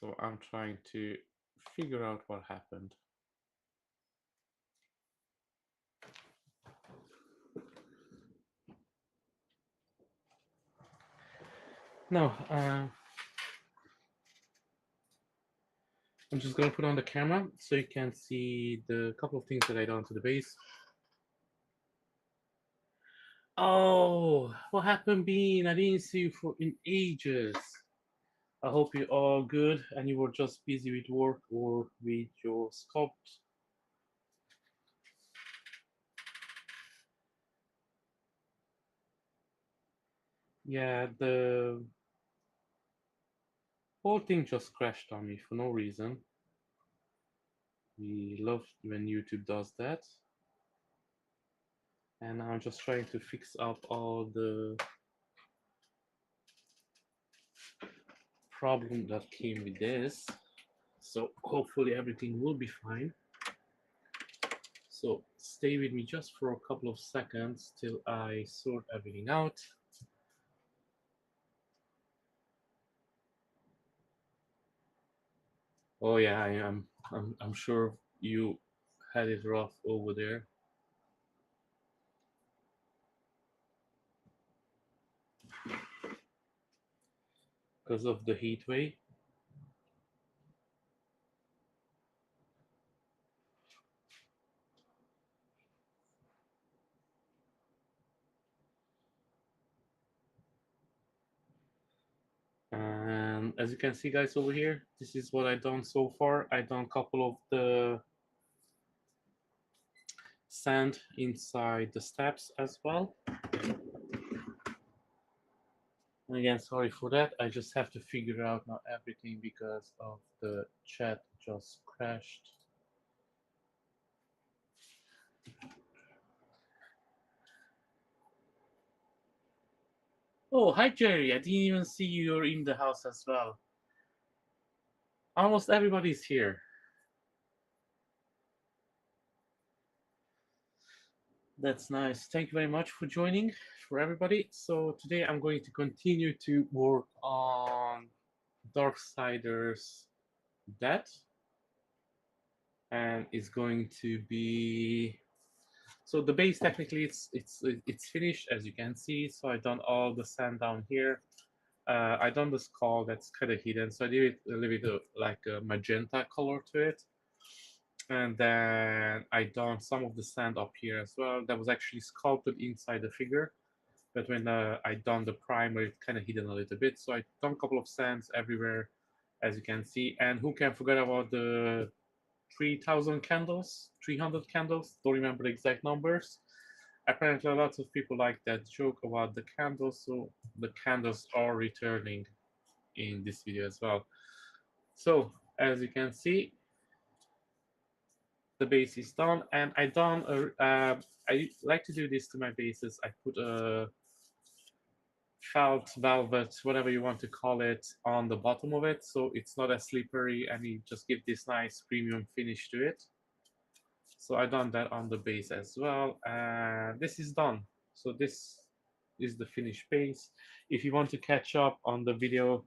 So I'm trying to figure out what happened. No, I'm just gonna put on the camera so you can see the couple of things that I done to the base. Oh, what happened, Bean? I didn't see you for in ages. I hope you're all good and you were just busy with work or with your sculpt. Yeah, the whole thing just crashed on me for no reason. We love when YouTube does that. And I'm just trying to fix up all the problem that came with this. So hopefully everything will be fine. So stay with me just for a couple of seconds till I sort everything out. Oh yeah, I'm sure you had it rough over there. Because of the heat wave. And as you can see, guys, over here, this is what I've done so far. I've done a couple of the sand inside the steps as well. And again, sorry for that. I just have to figure out now everything because of the chat just crashed. Oh, hi Jerry. I didn't even see you're in the house as well. Almost everybody's here. That's nice. Thank you very much for joining, for everybody. So today I'm going to continue to work on Darksiders Dead, and it's going to be, so the base technically it's finished, as you can see. So I've done all the sand down here. I done the skull that's kind of hidden, so I did it a little bit like a magenta color to it. And then I done some of the sand up here as well. That was actually sculpted inside the figure. But when I done the primer, it's kind of hidden a little bit. So I done a couple of sands everywhere, as you can see. And who can forget about the 3,000 candles, 300 candles? Don't remember the exact numbers. Apparently, lots of people like that joke about the candles, so the candles are returning in this video as well. So as you can see, the base is done, and I like to do this to my bases. I put a felt, velvet, whatever you want to call it, on the bottom of it, so it's not as slippery, and you just give this nice premium finish to it. So I done that on the base as well, and this is done. So this is the finished base. If you want to catch up on the video,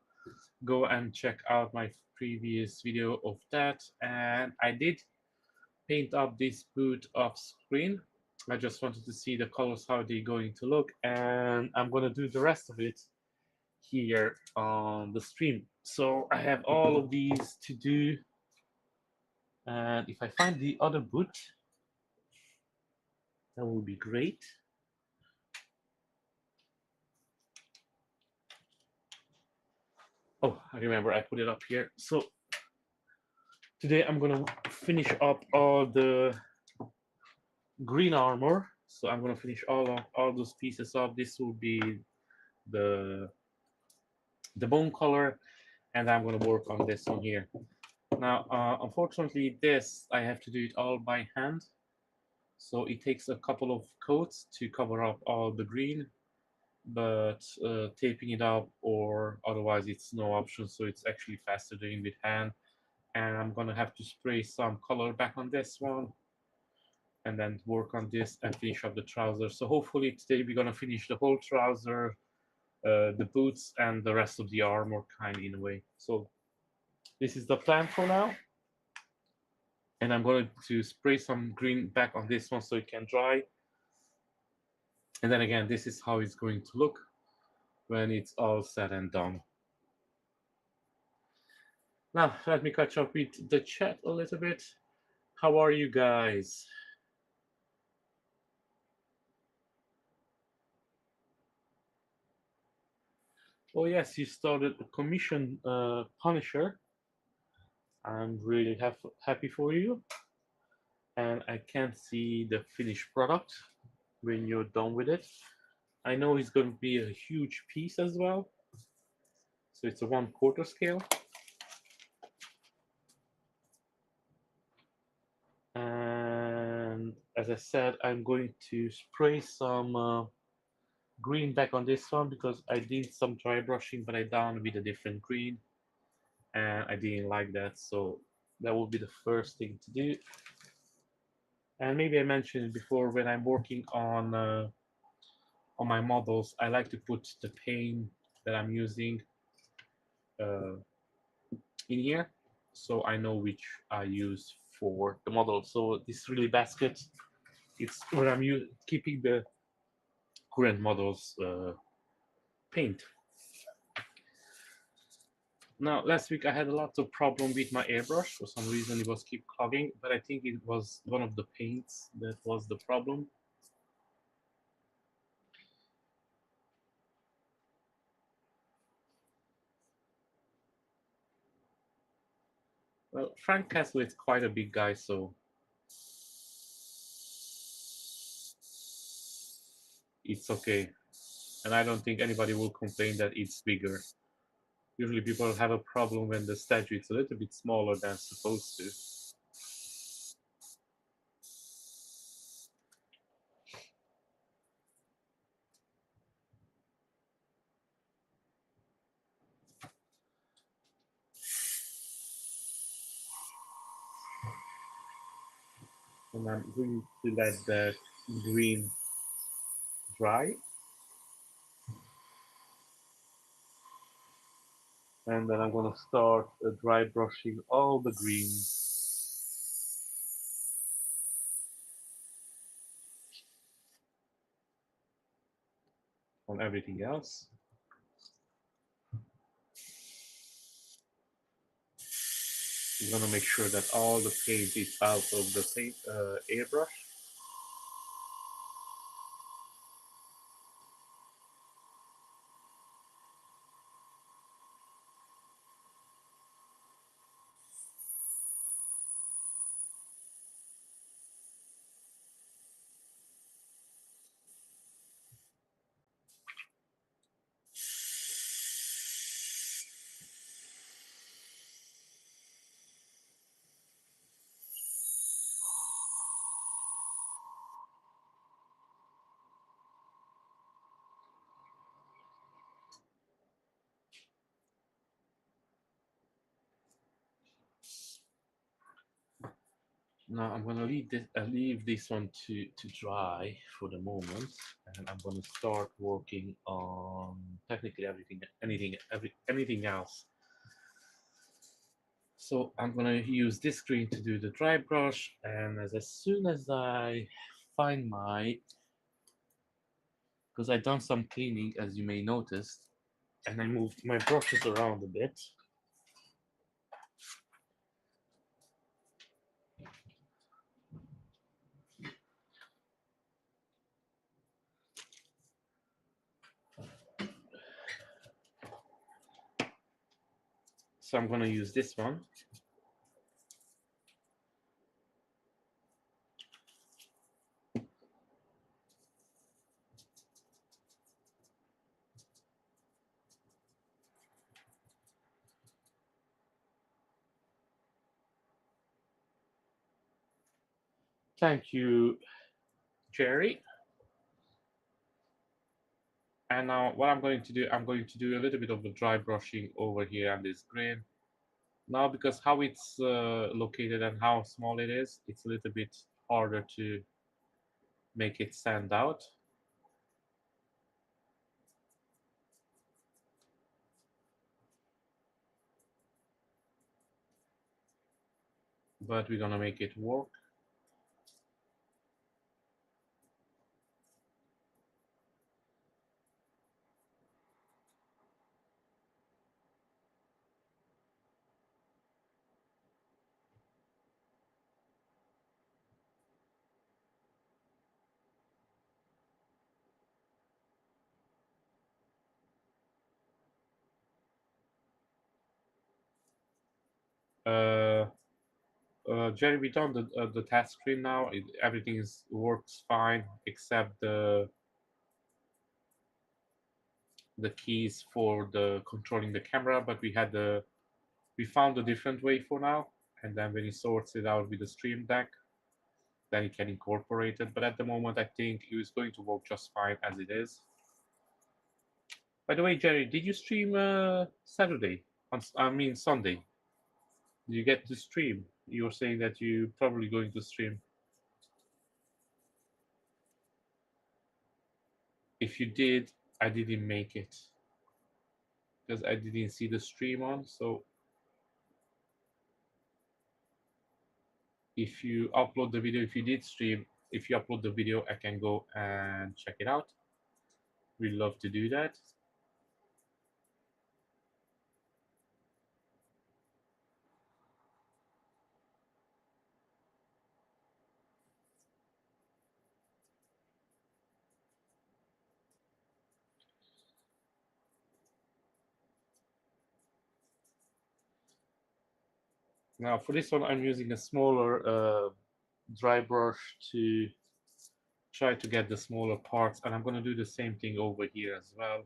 go and check out my previous video of that. And I did paint up this boot off screen. I just wanted to see the colors, how they're going to look, and I'm going to do the rest of it here on the stream. So I have all of these to do, and if I find the other boot, that would be great. Oh, I remember I put it up here. So today I'm gonna finish up all the green armor. So I'm gonna finish all those pieces up. This will be the bone color, and I'm gonna work on this one here. Now, unfortunately, this I have to do it all by hand. So it takes a couple of coats to cover up all the green, but taping it up or otherwise it's no option. So it's actually faster doing with hand. And I'm gonna have to spray some color back on this one and then work on this and finish up the trouser. So hopefully today we're gonna finish the whole trouser, the boots, and the rest of the armor kind of in a way. So This is the plan for now. And I'm going to spray some green back on this one so it can dry. And then again, this is how it's going to look when it's all said and done. Now, let me catch up with the chat a little bit. How are you guys? Oh yes, you started a commission Punisher. I'm really happy for you. And I can't see the finished product when you're done with it. I know it's going to be a huge piece as well. So it's a 1/4 scale. And as I said, I'm going to spray some green back on this one because I did some dry brushing, but I done with a different green and I didn't like that. So that will be the first thing to do. And maybe I mentioned before, when I'm working on my models, I like to put the paint that I'm using in here, so I know which I use for the model. So this really basket, it's where I'm keeping the current models paint. Now, last week I had a lot of problem with my airbrush. For some reason it was keep clogging, but I think it was one of the paints that was the problem. Well, Frank Castle is quite a big guy, so it's okay. And I don't think anybody will complain that it's bigger. Usually people have a problem when the statue is a little bit smaller than supposed to. And I'm going to let the green dry. And then I'm going to start dry brushing all the greens on everything else. I'm going to make sure that all the paint is out of the paint airbrush. Now I'm going to leave this one to dry for the moment, and I'm going to start working on technically anything else. So I'm going to use this screen to do the dry brush, and as soon as I find because I've done some cleaning, as you may notice, and I moved my brushes around a bit. So I'm going to use this one. Thank you, Jerry. And now what I'm going to do a little bit of the dry brushing over here on this green. Now, because how it's located and how small it is, it's a little bit harder to make it stand out. but we're gonna make it work. Uh, Jerry, we done the task screen now. Everything works fine except the keys for the controlling the camera. But we found a different way for now. And then when he sorts it out with the Stream Deck, then he can incorporate it. But at the moment, I think it is going to work just fine as it is. By the way, Jerry, did you stream Saturday? I mean Sunday. Did you get to stream? You were saying that you're probably going to stream. If you did, I didn't make it because I didn't see the stream on. So if you upload the video, if you did stream, if you upload the video, I can go and check it out. We'd love to do that. Now for this one, I'm using a smaller dry brush to try to get the smaller parts, and I'm going to do the same thing over here as well.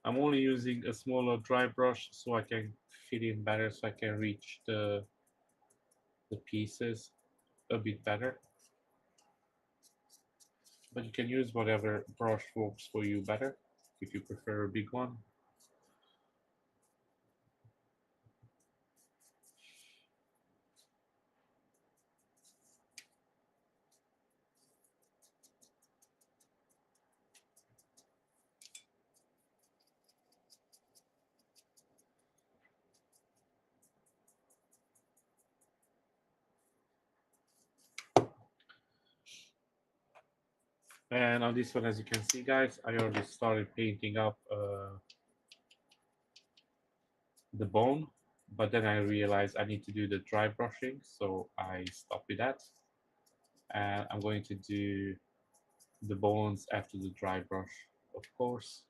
I'm only using a smaller dry brush so I can fit in better, so I can reach the pieces a bit better. But you can use whatever brush works for you better if you prefer a big one. And on this one, as you can see, guys, I already started painting up the bone, but then I realized I need to do the dry brushing, so I stopped with that. And I'm going to do the bones after the dry brush, of course.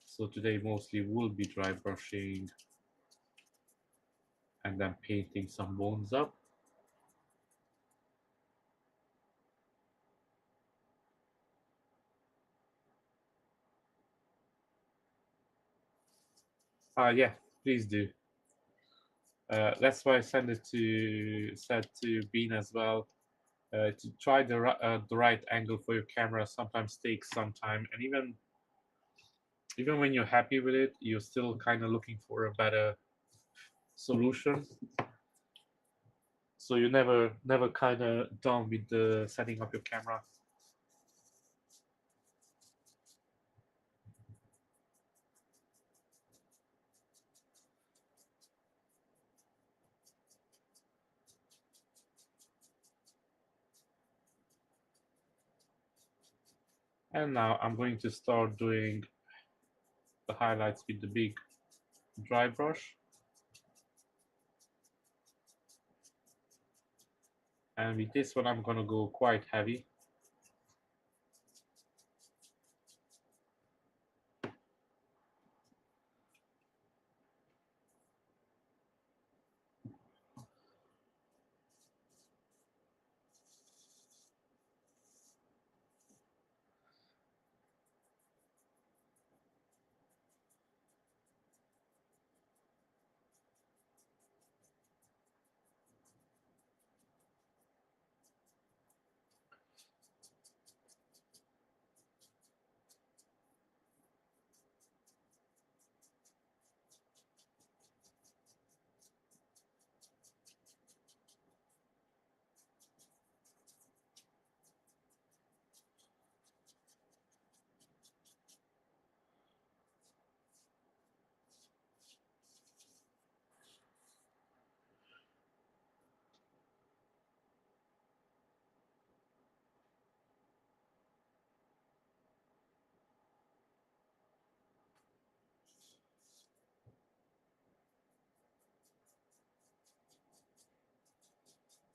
So today mostly will be dry brushing and then painting some bones up. Yeah, please do. That's why I said to Bean as well. To try the right angle for your camera sometimes takes some time, and even when you're happy with it, you're still kind of looking for a better solution. So you're never kind of done with the setting up your camera. And now I'm going to start doing the highlights with the big dry brush. And with this one, I'm gonna go quite heavy.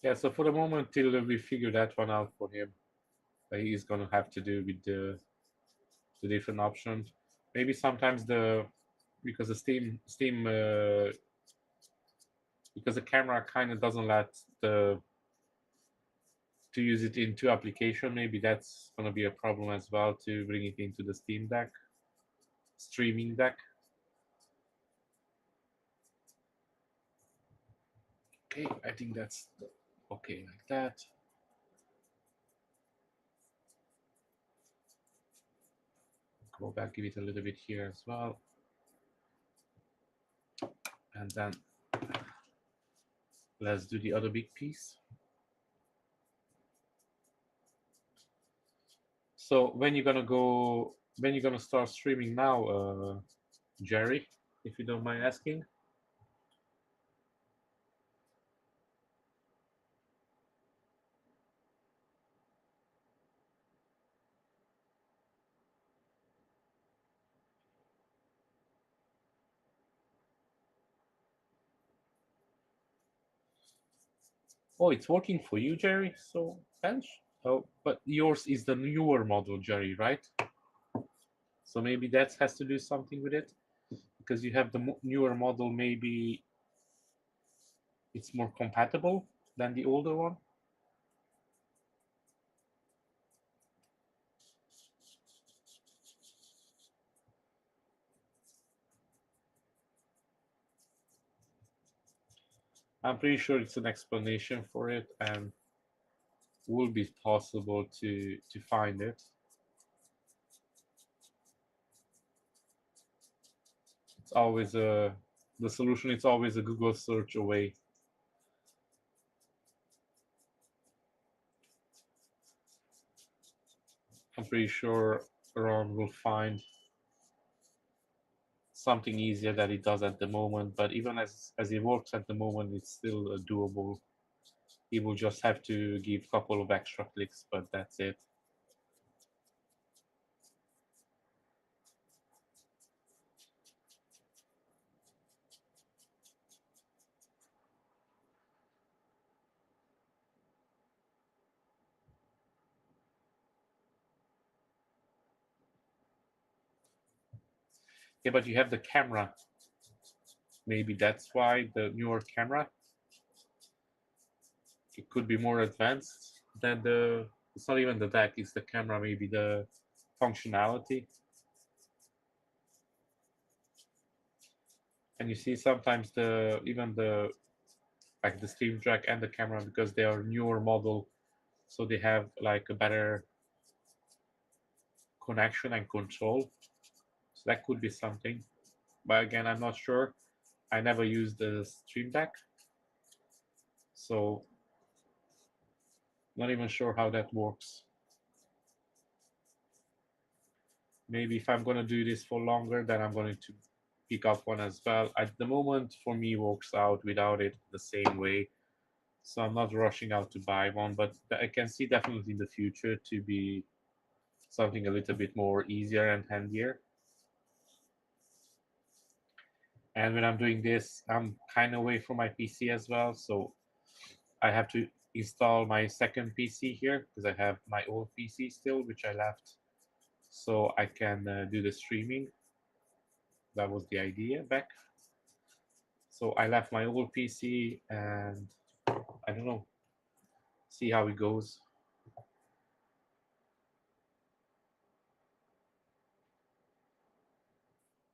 Yeah, so for the moment, till we figure that one out for him, he's gonna have to do with the different options. Maybe sometimes because the Steam because the camera kind of doesn't let the to use it in two application. Maybe that's gonna be a problem as well to bring it into the Steam Deck streaming deck. Okay, I think that's okay like that. Go back, give it a little bit here as well, and then let's do the other big piece. So when you're gonna go, when you're gonna start streaming now, Jerry, if you don't mind asking? Oh, it's working for you, Jerry. So bench. Oh, but yours is the newer model, Jerry, right? So maybe that has to do something with it, because you have the newer model. Maybe it's more compatible than the older one. I'm pretty sure it's an explanation for it, and will be possible to find it. It's always a the solution. It's always a Google search away. I'm pretty sure Ron will find something easier that he does at the moment. But even as it works at the moment, it's still doable. He will just have to give a couple of extra clicks, but that's it. Yeah, but you have the camera. Maybe that's why the newer camera, it could be more advanced than the. It's not even the deck. It's the camera. Maybe the functionality. And you see sometimes even the like the Steam Deck and the camera, because they are newer model, so they have like a better connection and control. So that could be something. But again, I'm not sure. I never used the Stream Deck, so not even sure how that works. Maybe if I'm gonna do this for longer, then I'm going to pick up one as well. At the moment, for me, works out without it the same way. So I'm not rushing out to buy one, but I can see definitely in the future to be something a little bit more easier and handier. And when I'm doing this, I'm kind of away from my PC as well, so I have to install my second PC here because I have my old PC still, which I left, so I can do the streaming. That was the idea back. So I left my old PC, and I don't know, see how it goes.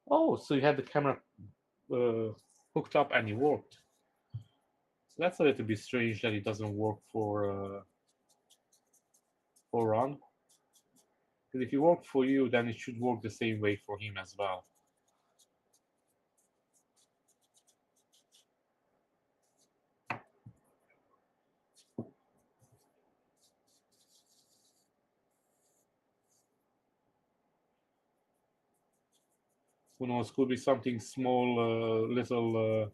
Oh, so you had the camera uh, hooked up and it worked. So that's a little bit strange that it doesn't work for Ron. Because if it worked for you, then it should work the same way for him as well. Who knows? Could be something small, little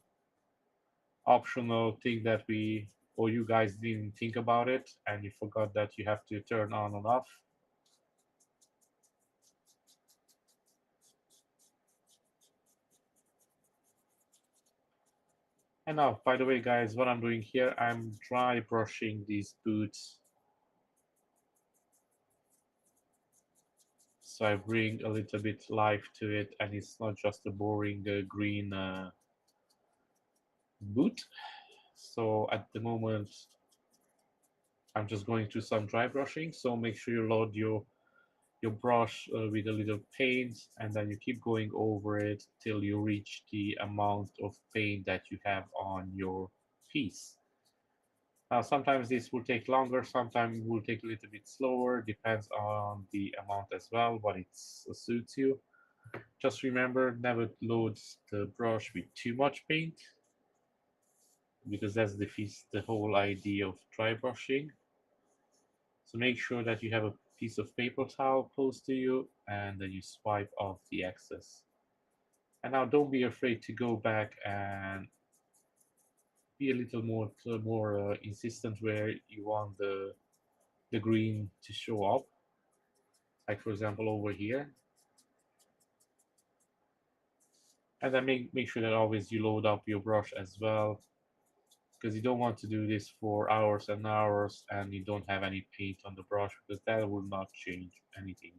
optional thing that we or you guys didn't think about it, and you forgot that you have to turn on and off. And now, by the way, guys, what I'm doing here, I'm dry brushing these boots. So I bring a little bit life to it, and it's not just a boring green boot. So at the moment, I'm just going through some dry brushing. So make sure you load your brush with a little paint, and then you keep going over it till you reach the amount of paint that you have on your piece. Now, sometimes this will take longer, sometimes it will take a little bit slower, depends on the amount as well, but it suits you. Just remember, never load the brush with too much paint, because that defeats the whole idea of dry brushing. So make sure that you have a piece of paper towel close to you, and then you swipe off the excess. And now don't be afraid to go back and be a little more insistent where you want the green to show up. Like for example over here. And then make sure that always you load up your brush as well, because you don't want to do this for hours and hours and you don't have any paint on the brush, because that will not change anything.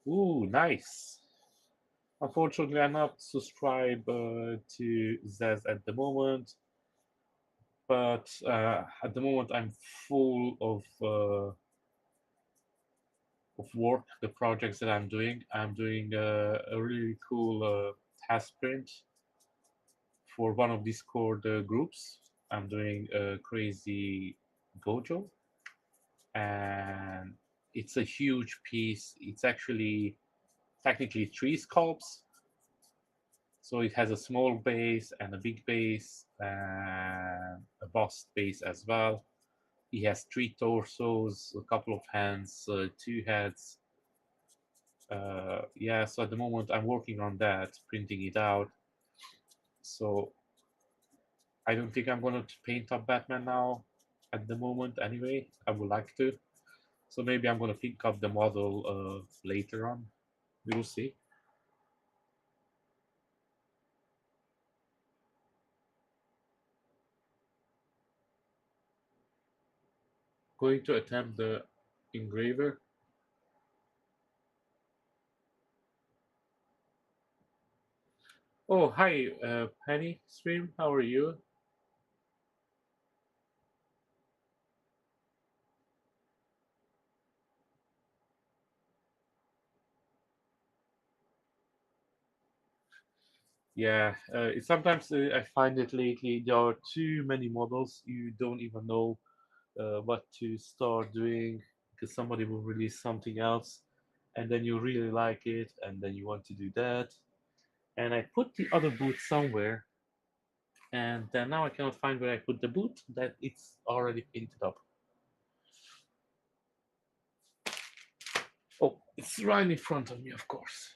Ooh, nice. Unfortunately, I'm not subscribed to Zez at the moment, but at the moment I'm full of work, the projects that I'm doing. I'm doing a really cool task print for one of Discord groups. I'm doing a crazy Gojo, and it's a huge piece. It's actually technically three sculpts. So it has a small base and a big base and a bust base as well. He has three torsos, a couple of hands, two heads. Yeah, so at the moment I'm working on that, printing it out. So I don't think I'm going to paint up Batman now at the moment anyway. I would like to. So maybe I'm going to pick up the model later on. We will see. Going to attempt the engraver. Oh, hi, Penny Stream. How are you? Yeah, sometimes I find it lately there are too many models. You don't even know what to start doing, because somebody will release something else, and then you really like it, and then you want to do that. And I put the other boot somewhere, and then now I cannot find where I put the boot. That it's already painted up. Oh, it's right in front of me, of course.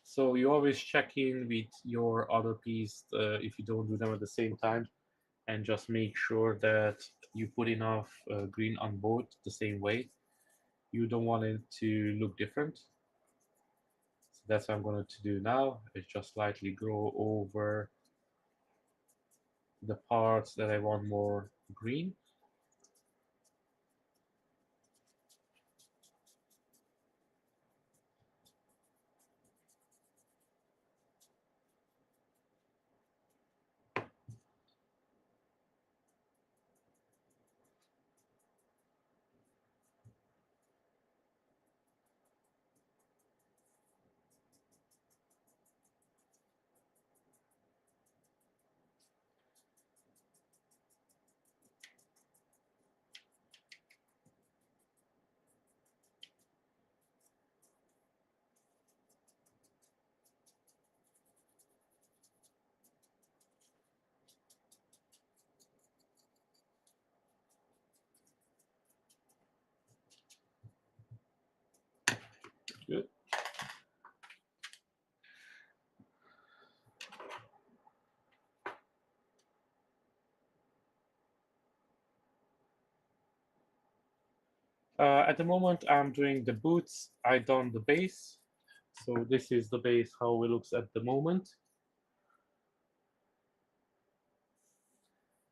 So you always check in with your other piece if you don't do them at the same time, and just make sure that you put enough green on both the same way. You don't want it to look different. So that's what I'm going to do now, is just slightly go over the parts that I want more green. Good. At the moment, I'm doing the boots. I done the base. So this is the base, how it looks at the moment.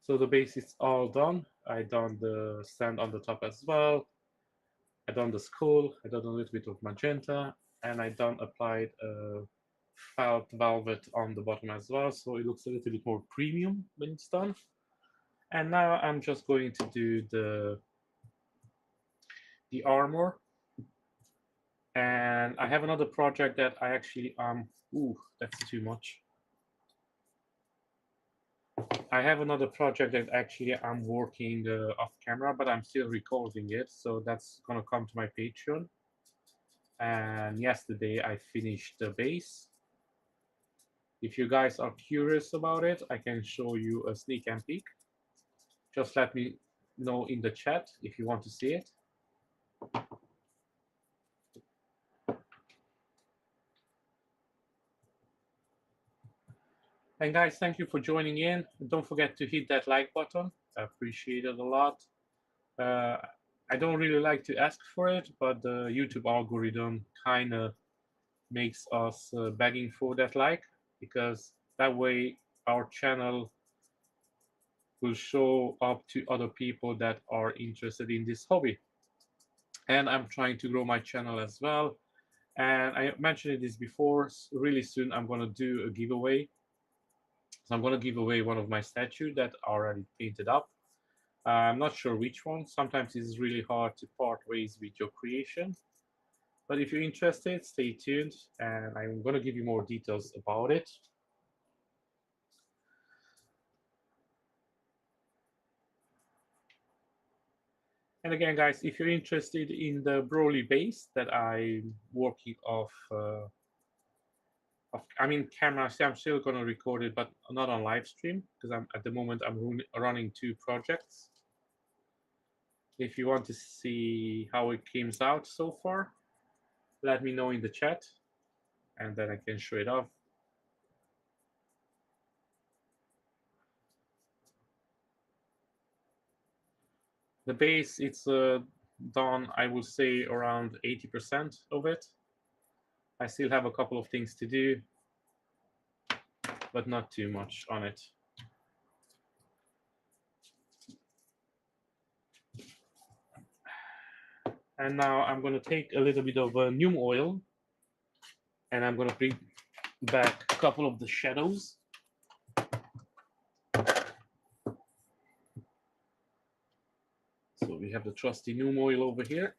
So the base is all done. I done the stand on the top as well. I done the skull. I done a little bit of magenta, and I done applied felt velvet on the bottom as well. So it looks a little bit more premium when it's done. And now I'm just going to do the armor. And I have another project that I actually ooh, that's too much. I have another project that actually I'm working off camera, but I'm still recording it, so that's gonna come to my Patreon. And yesterday I finished the base. If you guys are curious about it, I can show you a sneak and peek. Just let me know in the chat if you want to see it. And guys, thank you for joining in. Don't forget to hit that like button. I appreciate it a lot. I don't really like to ask for it, but the YouTube algorithm kind of makes us begging for that like, because that way our channel will show up to other people that are interested in this hobby. And I'm trying to grow my channel as well. And I mentioned this before, really soon I'm going to do a giveaway. So I'm going to give away one of my statues that are already painted up. I'm not sure which one. Sometimes it's really hard to part ways with your creation. But if you're interested, stay tuned, and I'm going to give you more details about it. And again, guys, if you're interested in the Broly base that I'm working off, I mean, camera, so I'm still going to record it, but not on live stream, because at the moment I'm running 2 projects. If you want to see how it came out so far, let me know in the chat, and then I can show it off. The base, it's done, I will say, around 80% of it. I still have a couple of things to do, but not too much on it. And now I'm going to take a little bit of neem oil, and I'm going to bring back a couple of the shadows. So we have the trusty neem oil over here.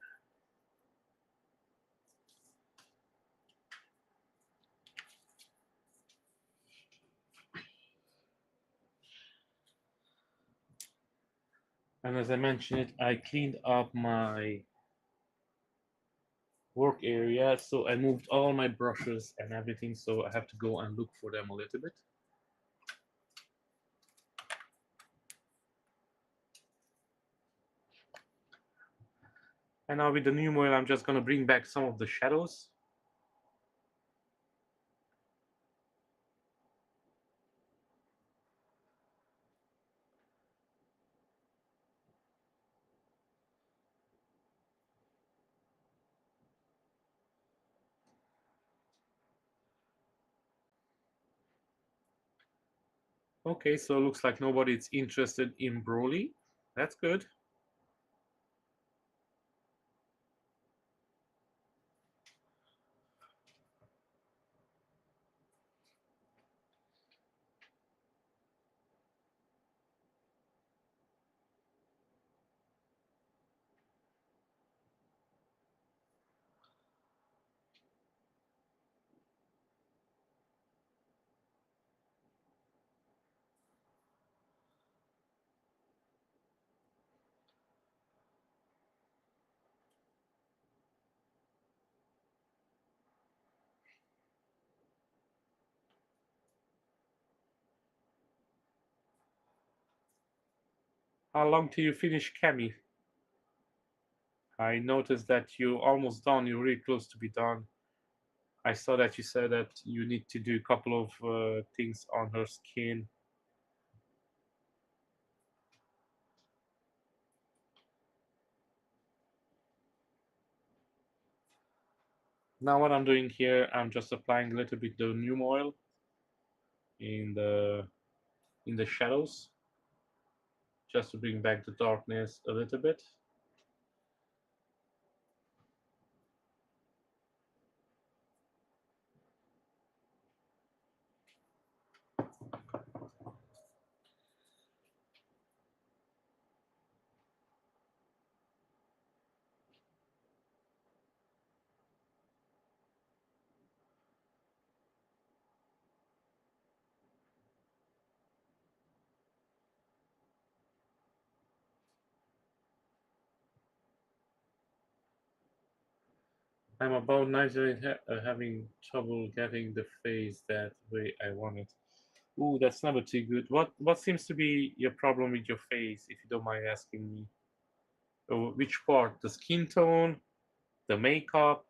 And as I mentioned, I cleaned up my work area, so I moved all my brushes and everything, so I have to go and look for them a little bit. And now with the neem oil, I'm just going to bring back some of the shadows. Okay, so it looks like nobody's interested in Broly. That's good. How long till you finish Cammy? I noticed that you're almost done. You're really close to be done. I saw that you said that you need to do a couple of things on her skin. Now what I'm doing here, I'm just applying a little bit of new oil in the shadows, just to bring back the darkness a little bit. I'm about nicely having trouble getting the face that way I want it. Ooh, that's never too good. What seems to be your problem with your face, if you don't mind asking me? Which part? The skin tone, the makeup?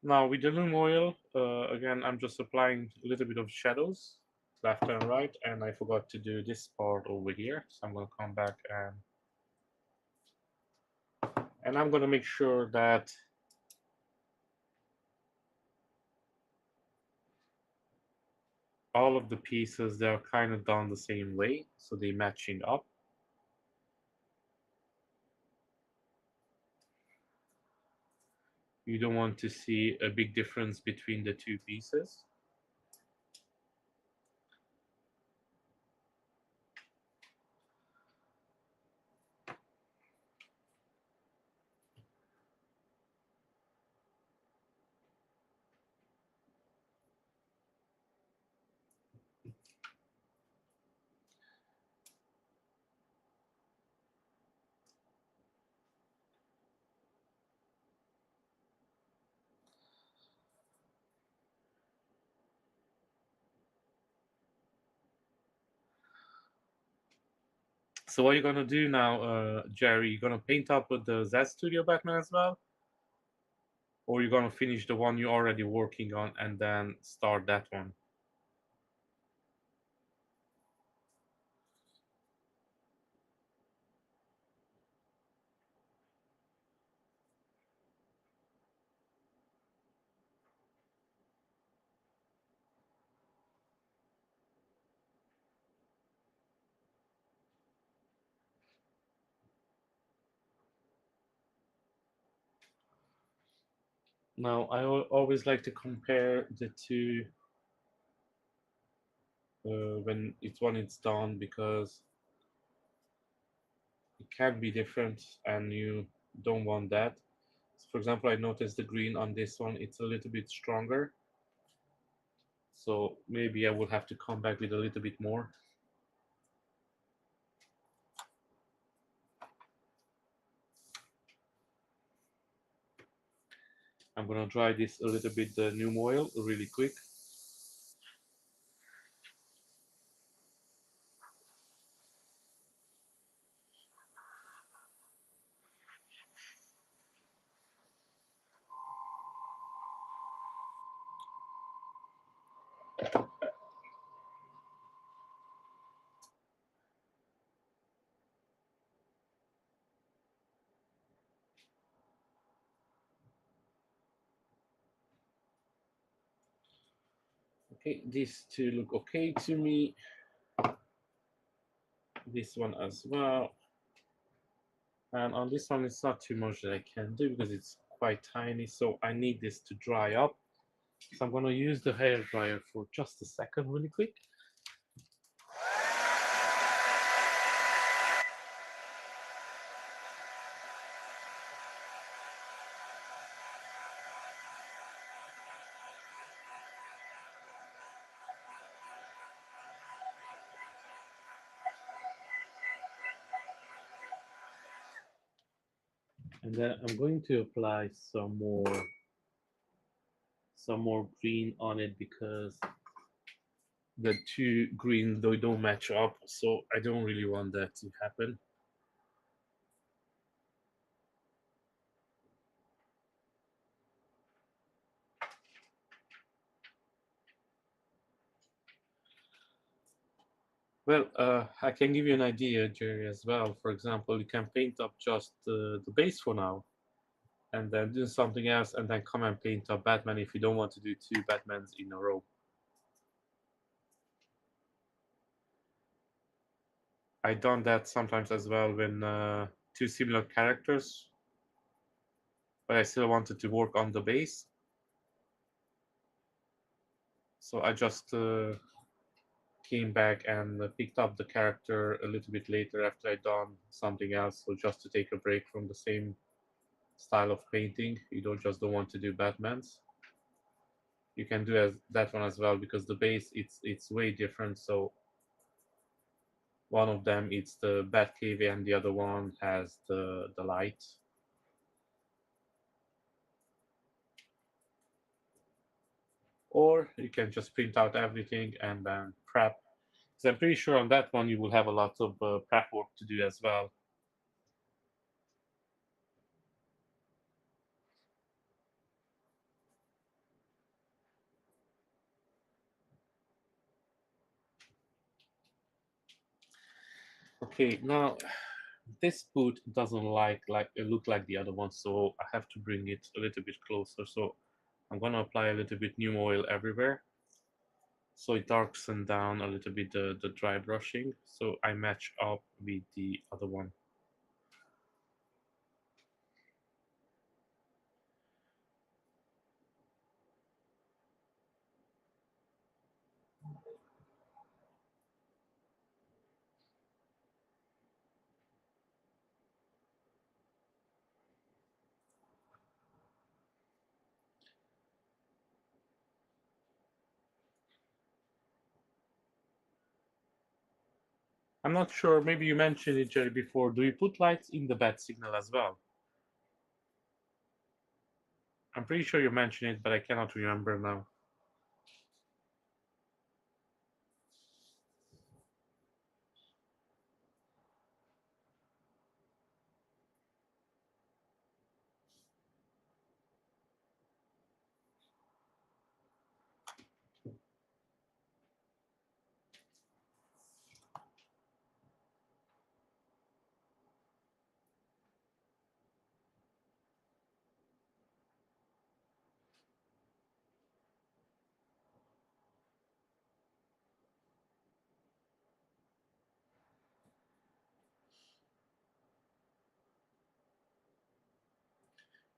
Now with the loom oil, again, I'm just applying a little bit of shadows, left and right, and I forgot to do this part over here. So I'm gonna come back and I'm gonna make sure that all of the pieces they're kind of done the same way, so they're matching up. You don't want to see a big difference between the two pieces. So what you're gonna do now, Jerry? You're gonna paint up with the Z Studio Batman as well, or you're gonna finish the one you're already working on and then start that one? Now, I always like to compare the two when it's done, because it can be different and you don't want that. So for example, I noticed the green on this one, it's a little bit stronger. So maybe I will have to come back with a little bit more. I'm gonna dry this a little bit, the new oil, really quick. these two look okay to me. This one as well. And on this one, it's not too much that I can do because it's quite tiny. So I need this to dry up. So I'm going to use the hair dryer for just a second, really quick. And then I'm going to apply some more green on it because the two green they don't match up, so I don't really want that to happen. Well, I can give you an idea, Jerry, as well. For example, you can paint up just the base for now, and then do something else, and then come and paint up Batman if you don't want to do two Batmans in a row. I done that sometimes as well when two similar characters, but I still wanted to work on the base. So I just came back and picked up the character a little bit later after I'd done something else. So just to take a break from the same style of painting. You don't want to do Batman's. You can do that one as well because the base it's way different. So one of them it's the Batcave and the other one has the light. Or you can just print out everything and then prep. So I'm pretty sure on that one you will have a lot of prep work to do as well. Okay, now this boot doesn't look like the other one, so I have to bring it a little bit closer. So I'm gonna apply a little bit new oil everywhere, so it darkens down a little bit the dry brushing, so I match up with the other one. I'm not sure, maybe you mentioned it, Jerry, before. Do you put lights in the bat signal as well? I'm pretty sure you mentioned it, but I cannot remember now.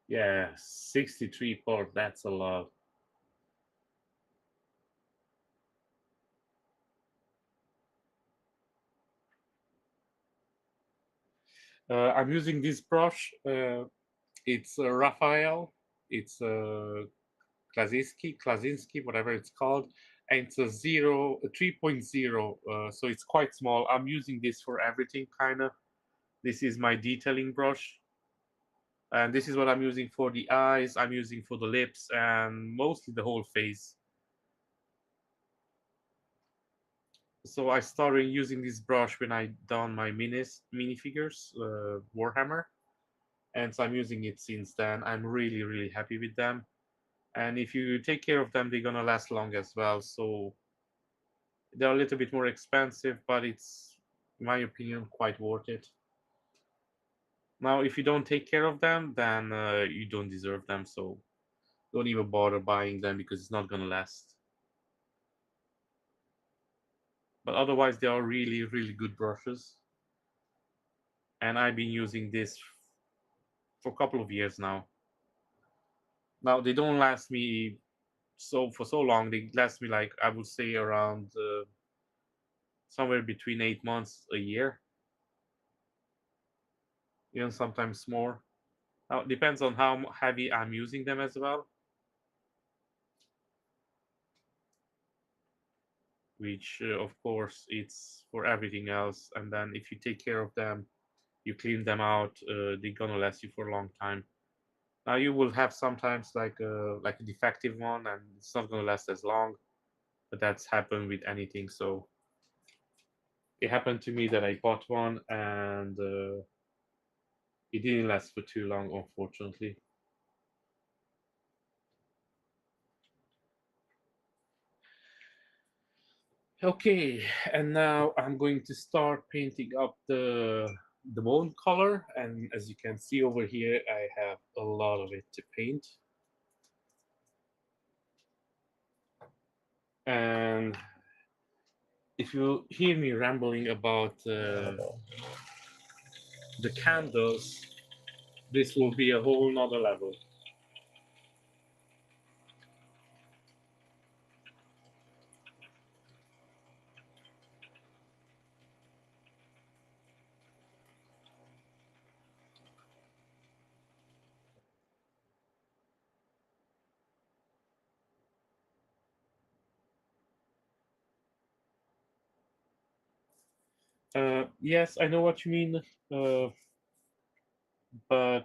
Yeah, 63 port, that's a lot. I'm using this brush. It's Raphael. It's Klasinski, whatever it's called, and it's a 3.0. So it's quite small. I'm using this for everything, kind of. This is my detailing brush, and this is what I'm using for the eyes. I'm using for the lips and mostly the whole face. So I started using this brush when I done my minifigures, Warhammer, and so I'm using it since then. I'm really happy with them, and if you take care of them, they're gonna last long as well. So they're a little bit more expensive, but it's, in my opinion, quite worth it. Now, if you don't take care of them, then you don't deserve them. So don't even bother buying them because it's not gonna last. but otherwise they are really, really good brushes, and I've been using this for a couple of years now. Now they don't last me for so long. They last me, like, I would say around somewhere between 8 months, a year, even sometimes more. Now it depends on how heavy I'm using them as well, which of course it's for everything else. And then if you take care of them, you clean them out, they're gonna last you for a long time. Now you will have sometimes like a defective one, and it's not gonna last as long. But that's happened with anything. So it happened to me that I bought one, and it didn't last for too long, unfortunately. Okay, and now I'm going to start painting up the bone color, and as you can see over here, I have a lot of it to paint. And if you hear me rambling about the candles, this will be a whole nother level. Yes, I know what you mean, but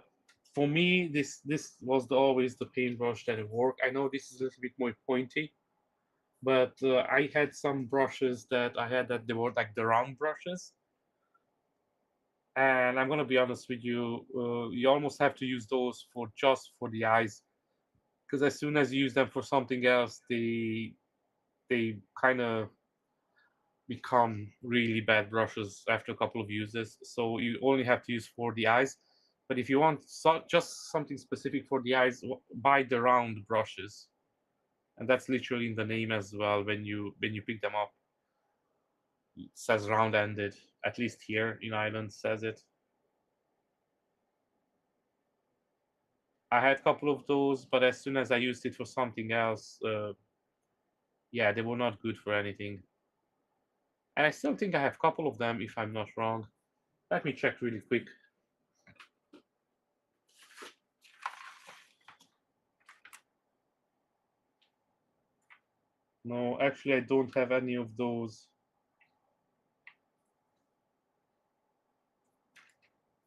for me, this was always the paintbrush that worked. I know this is a little bit more pointy, but I had some brushes that I had that they were like the round brushes, and I'm gonna be honest with you, you almost have to use those for just for the eyes, because as soon as you use them for something else, they kind of become really bad brushes after a couple of uses. So you only have to use for the eyes. But if you want just something specific for the eyes, buy the round brushes, and that's literally in the name as well. When you pick them up, it says round-ended. At least here in Ireland says it. I had a couple of those, but as soon as I used it for something else, yeah, they were not good for anything. And I still think I have a couple of them, if I'm not wrong. Let me check really quick. No, actually, I don't have any of those.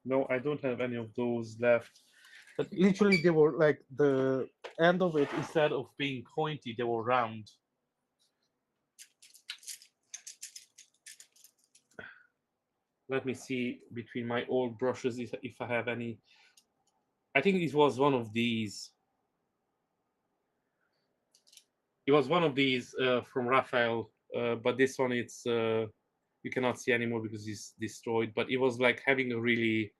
No, I don't have any of those left. But literally, they were like the end of it, instead of being pointy, they were round. Let me see between my old brushes if I have any. I think it was one of these. It was one of these from Raphael, but this one it's you cannot see anymore because it's destroyed. But it was like having a really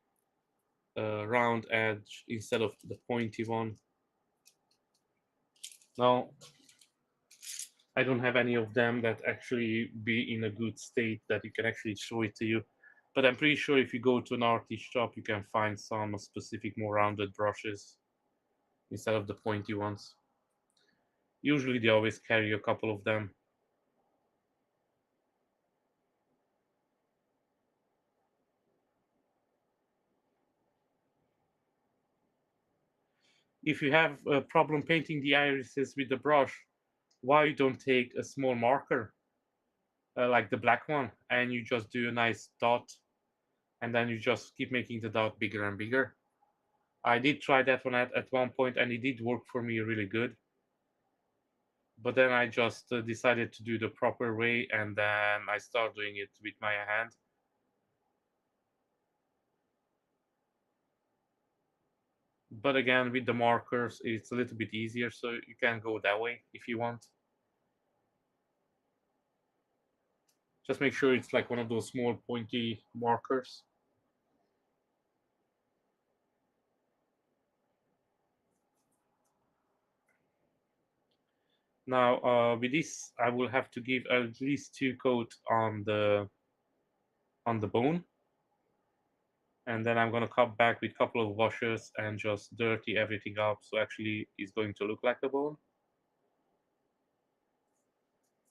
round edge instead of the pointy one. Now I don't have any of them that actually be in a good state that you can actually show it to you. But I'm pretty sure if you go to an artist shop, you can find some specific more rounded brushes instead of the pointy ones. Usually they always carry a couple of them. If you have a problem painting the irises with the brush, why you don't take a small marker like the black one, and you just do a nice dot, and then you just keep making the dot bigger and bigger. I did try that one at one point, and it did work for me really good. But then I just decided to do the proper way, and then I started doing it with my hand. But again, with the markers, it's a little bit easier, so you can go that way if you want. Just make sure it's like one of those small pointy markers. Now, with this, I will have to give at least 2 coats on the bone, and then I'm gonna come back with a couple of washes and just dirty everything up, so actually it's going to look like a bone.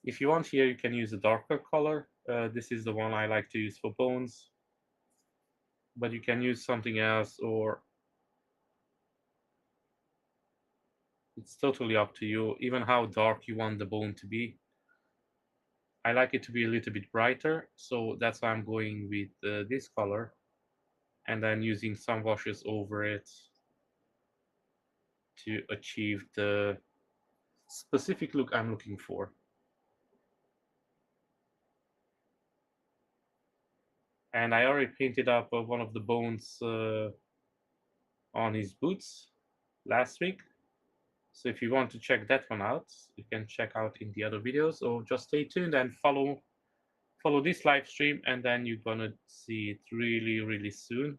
If you want here, you can use a darker color. This is the one I like to use for bones, but you can use something else, or it's totally up to you, even how dark you want the bone to be. I like it to be a little bit brighter, so that's why I'm going with this color, and then using some washes over it to achieve the specific look I'm looking for. And I already painted up one of the bones on his boots last week. So if you want to check that one out, you can check out in the other videos, or just stay tuned and follow this live stream, and then you're gonna see it really, really soon.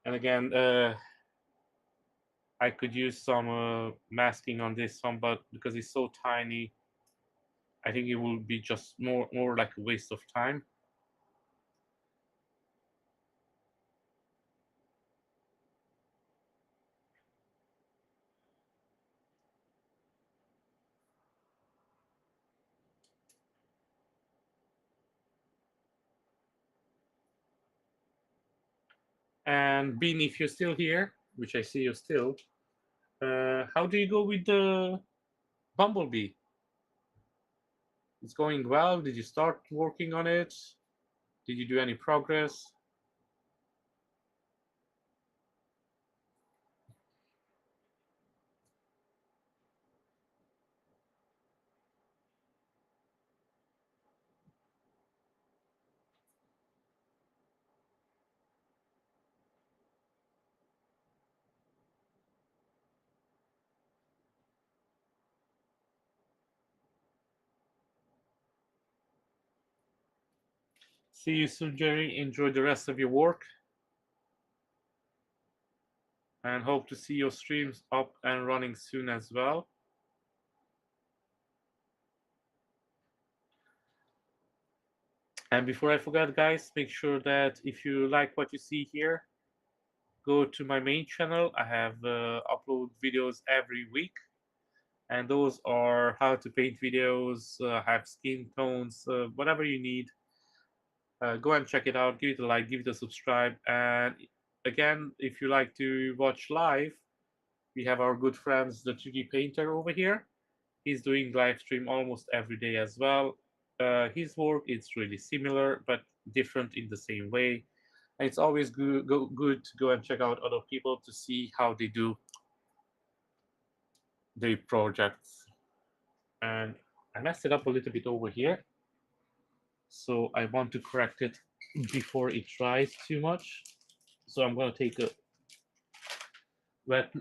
And again, I could use some masking on this one, but because it's so tiny, I think it will be just more like a waste of time. And Bean, if you're still here, which I see you're still, how do you go with the Bumblebee? It's going well. Did you start working on it? Did you do any progress? See you soon, Jerry. Enjoy the rest of your work, and hope to see your streams up and running soon as well. And before I forget, guys, make sure that if you like what you see here, go to my main channel. I have upload videos every week, and those are how to paint videos, have skin tones, whatever you need. Go and check it out. Give it a like, give it a subscribe. And again, if you like to watch live, we have our good friends, the 3D painter over here. He's doing live stream almost every day as well. His work is really similar but different in the same way. And it's always good to go and check out other people to see how they do their projects. And I messed it up a little bit over here, so I want to correct it before it dries too much. So I'm gonna take a wet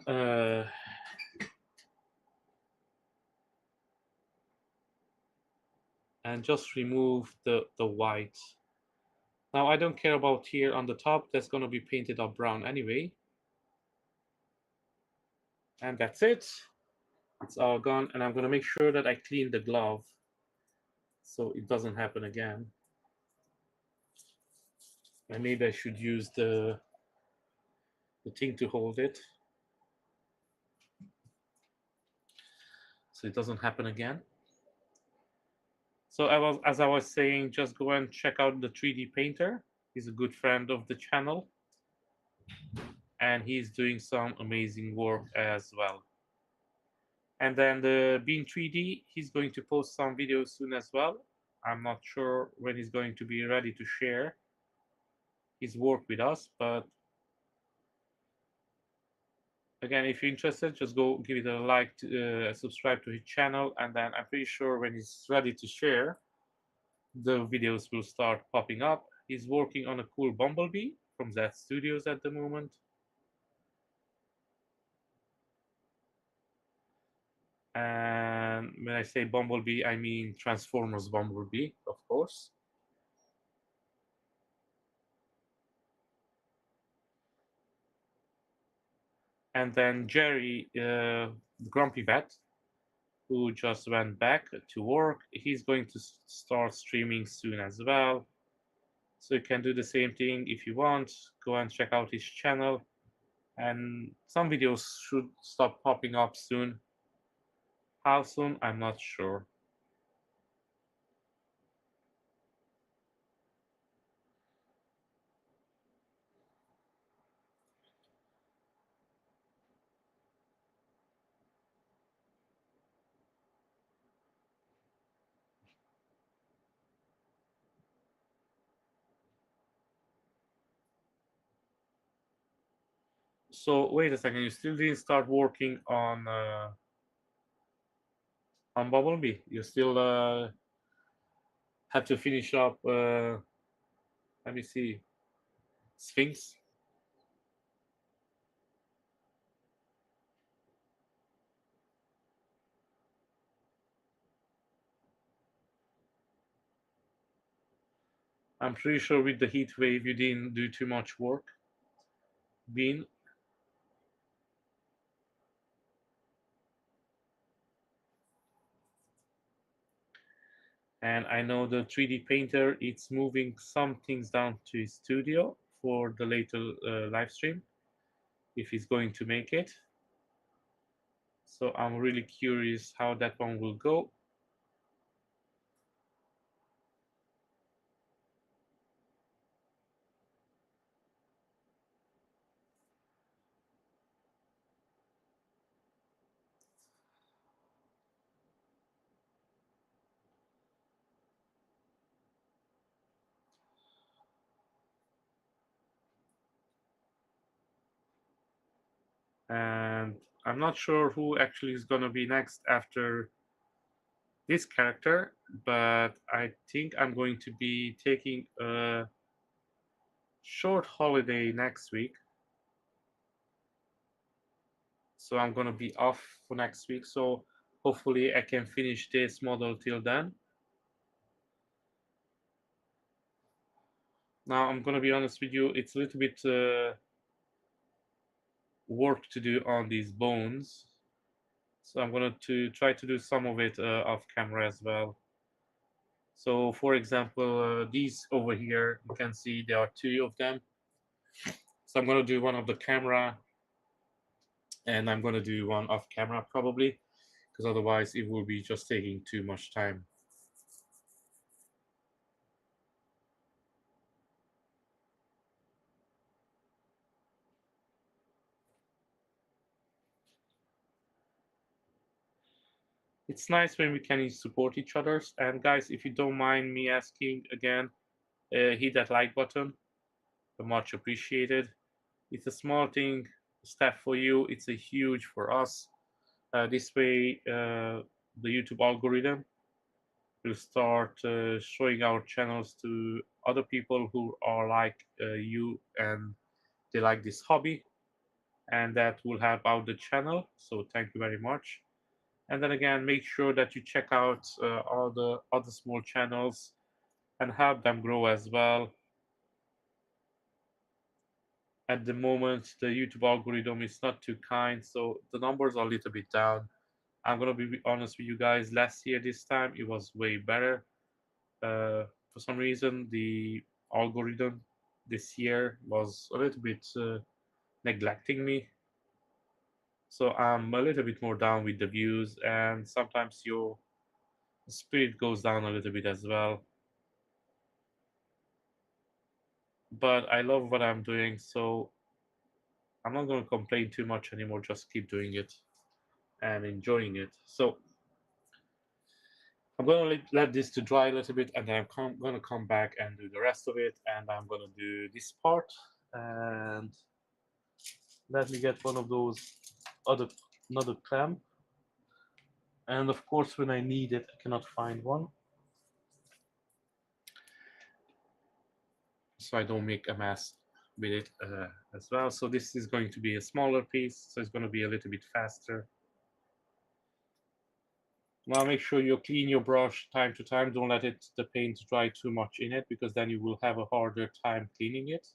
and just remove the white. Now I don't care about here on the top, that's gonna be painted up brown anyway. And that's it. It's all gone, and I'm gonna make sure that I clean the glove so it doesn't happen again. And maybe I should use the thing to hold it so it doesn't happen again. So as I was saying, just go and check out the 3D painter. He's a good friend of the channel, and he's doing some amazing work as well. And then the Bean 3D, he's going to post some videos soon as well. I'm not sure when he's going to be ready to share his work with us, but again, if you're interested, just go give it a like, subscribe to his channel, and then I'm pretty sure when he's ready to share, the videos will start popping up. He's working on a cool Bumblebee from Z Studios at the moment. And when I say Bumblebee, I mean Transformers Bumblebee, of course. And then Jerry, the grumpy vet, who just went back to work, he's going to start streaming soon as well. So you can do the same thing if you want. Go and check out his channel. And some videos should stop popping up soon. How soon? I'm not sure. So wait a second, you still didn't start working on Bumblebee. You still have to finish up. Let me see, Sphinx. I'm pretty sure with the heat wave you didn't do too much work. Bean. And I know the 3D painter, it's moving some things down to his studio for the later live stream, if he's going to make it. So I'm really curious how that one will go. And I'm not sure who actually is going to be next after this character, but I think I'm going to be taking a short holiday next week. So I'm going to be off for next week. So hopefully I can finish this model till then. Now I'm going to be honest with you, it's a little bit work to do on these bones. So I'm going to try to do some of it off camera as well. So for example, these over here, you can see there are two of them. So I'm going to do one of the camera and I'm going to do one off camera probably, because otherwise it will be just taking too much time. It's nice when we can support each other's. And guys, if you don't mind me asking again, hit that like button. Much appreciated. It's a small thing, step for you. It's a huge for us. This way, the YouTube algorithm will start showing our channels to other people who are like you and they like this hobby, and that will help out the channel. So thank you very much. And then again, make sure that you check out all the other small channels and help them grow as well. At the moment, the YouTube algorithm is not too kind, so the numbers are a little bit down. I'm gonna be honest with you guys. Last year, this time, it was way better. For some reason, the algorithm this year was a little bit neglecting me. So I'm a little bit more down with the views, and sometimes your spirit goes down a little bit as well. But I love what I'm doing, so I'm not going to complain too much anymore. Just keep doing it and enjoying it. So I'm going to let this to dry a little bit, and then I'm going to come back and do the rest of it. And I'm going to do this part. And let me get one of those another clamp. And of course, when I need it, I cannot find one. So I don't make a mess with it as well. So this is going to be a smaller piece, so it's going to be a little bit faster. Now make sure you clean your brush time to time. Don't let the paint dry too much in it, because then you will have a harder time cleaning it.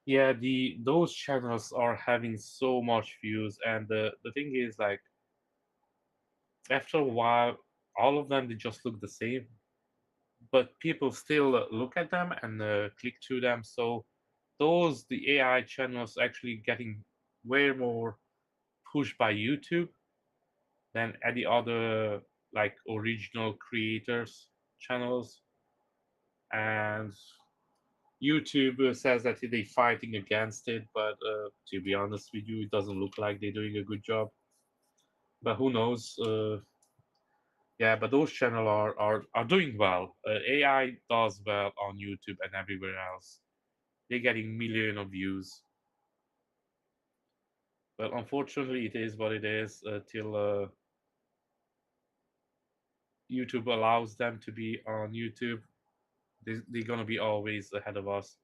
Yeah, those channels are having so much views, and the thing is, like, after a while, all of them, they just look the same, but people still look at them and click through them. So the AI channels actually getting way more pushed by YouTube than any other like original creators channels. And YouTube says that they're fighting against it, but to be honest with you, it doesn't look like they're doing a good job. But who knows? Yeah, but those channels are doing well. AI does well on YouTube and everywhere else. They're getting millions of views. But unfortunately, it is what it is. Till YouTube allows them to be on YouTube, they're gonna be always ahead of us.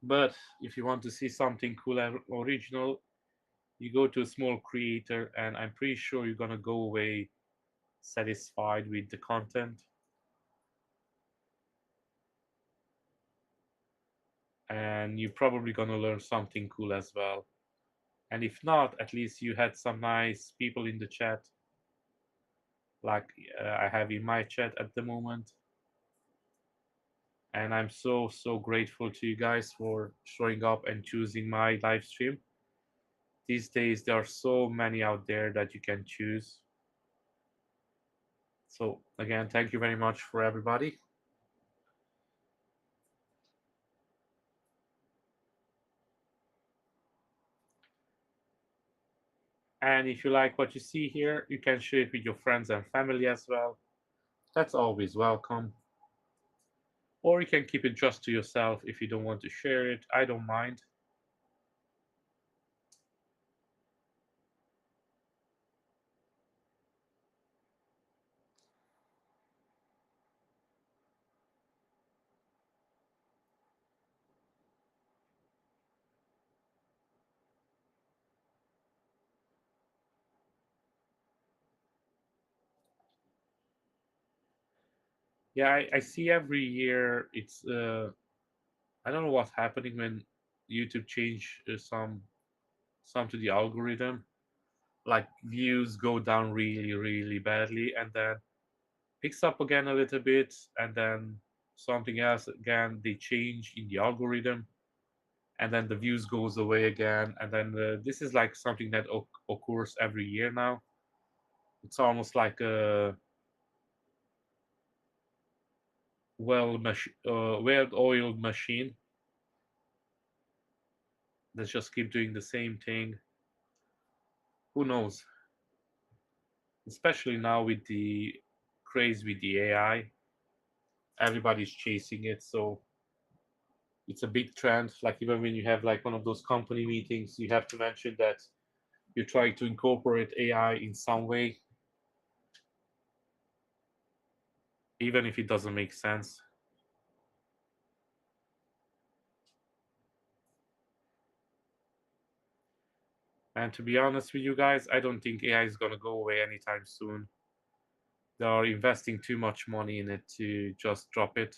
But if you want to see something cool and original, you go to a small creator, and I'm pretty sure you're gonna go away satisfied with the content, and you're probably gonna learn something cool as well. And if not, at least you had some nice people in the chat, like I have in my chat at the moment. And I'm so grateful to you guys for showing up and choosing my live stream. These days, there are so many out there that you can choose. So again, thank you very much for everybody. And if you like what you see here, you can share it with your friends and family as well. That's always welcome. Or you can keep it just to yourself if you don't want to share it. I don't mind. Yeah, I see every year it's I don't know what's happening when YouTube change some to the algorithm. Like views go down really badly, and then picks up again a little bit, and then something else again, they change in the algorithm, and then the views goes away again, and then this is like something that occurs every year now. It's almost like a well-oiled machine that just keep doing the same thing. Who knows? Especially now with the craze with the AI, everybody's chasing it, so it's a big trend. Like even when you have like one of those company meetings, you have to mention that you're trying to incorporate AI in some way, even if it doesn't make sense. And to be honest with you guys, I don't think AI is gonna go away anytime soon. They are investing too much money in it to just drop it.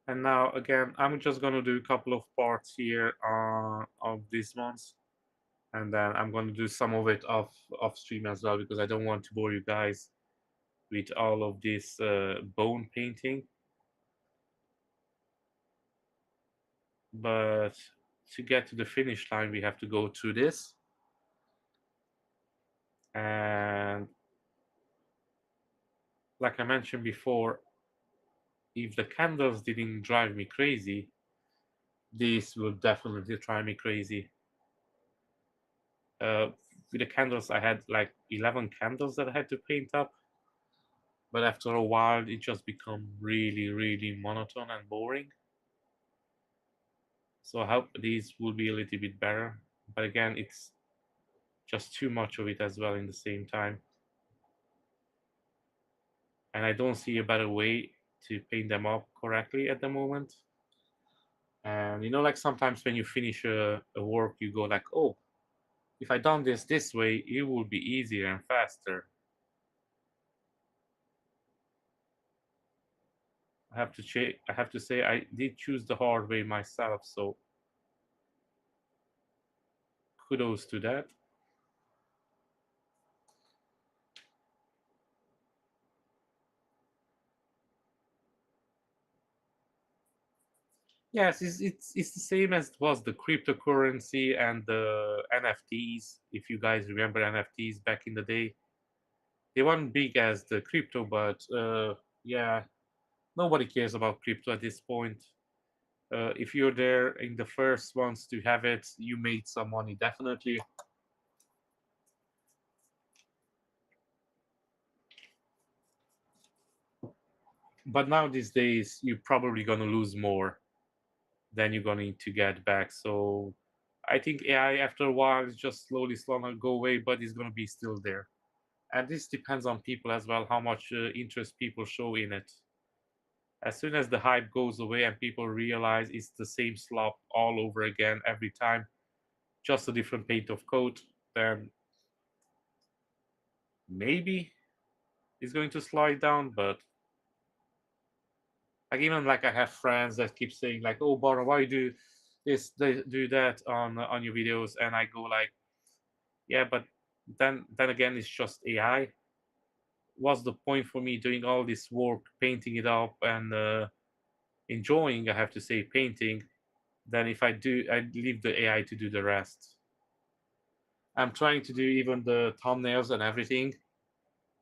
And now again, I'm just gonna do a couple of parts here of these ones, and then I'm gonna do some of it off stream as well, because I don't want to bore you guys with all of this bone painting. But to get to the finish line, we have to go through this. And like I mentioned before, if the candles didn't drive me crazy, this will definitely drive me crazy. Uh, with the candles, I had like 11 candles that I had to paint up, but after a while, it just become really, really monotone and boring. So I hope these will be a little bit better. But again, it's just too much of it as well in the same time. And I don't see a better way to paint them up correctly at the moment. And you know, like sometimes when you finish a work, you go like, oh, if I done this way, it will be easier and faster. I have to say I did choose the hard way myself, so kudos to that. Yes, it's the same as it was the cryptocurrency and the NFTs. If you guys remember NFTs back in the day, they weren't big as the crypto, but yeah, nobody cares about crypto at this point. If you're there in the first ones to have it, you made some money definitely. But now these days, you're probably gonna lose more than you're gonna need to get back. So I think AI after a while is just slowly gonna go away, but it's gonna be still there. And this depends on people as well, how much interest people show in it. As soon as the hype goes away and people realize it's the same slop all over again every time, just a different paint of coat, then maybe it's going to slide down. But like even like I have friends that keep saying like, "Oh, Barbara, why you do this, they do that on your videos?" And I go like, "Yeah, but then again, it's just AI. What's the point for me doing all this work, painting it up, and enjoying? I have to say, painting. Then if I do, I leave the AI to do the rest. I'm trying to do even the thumbnails and everything,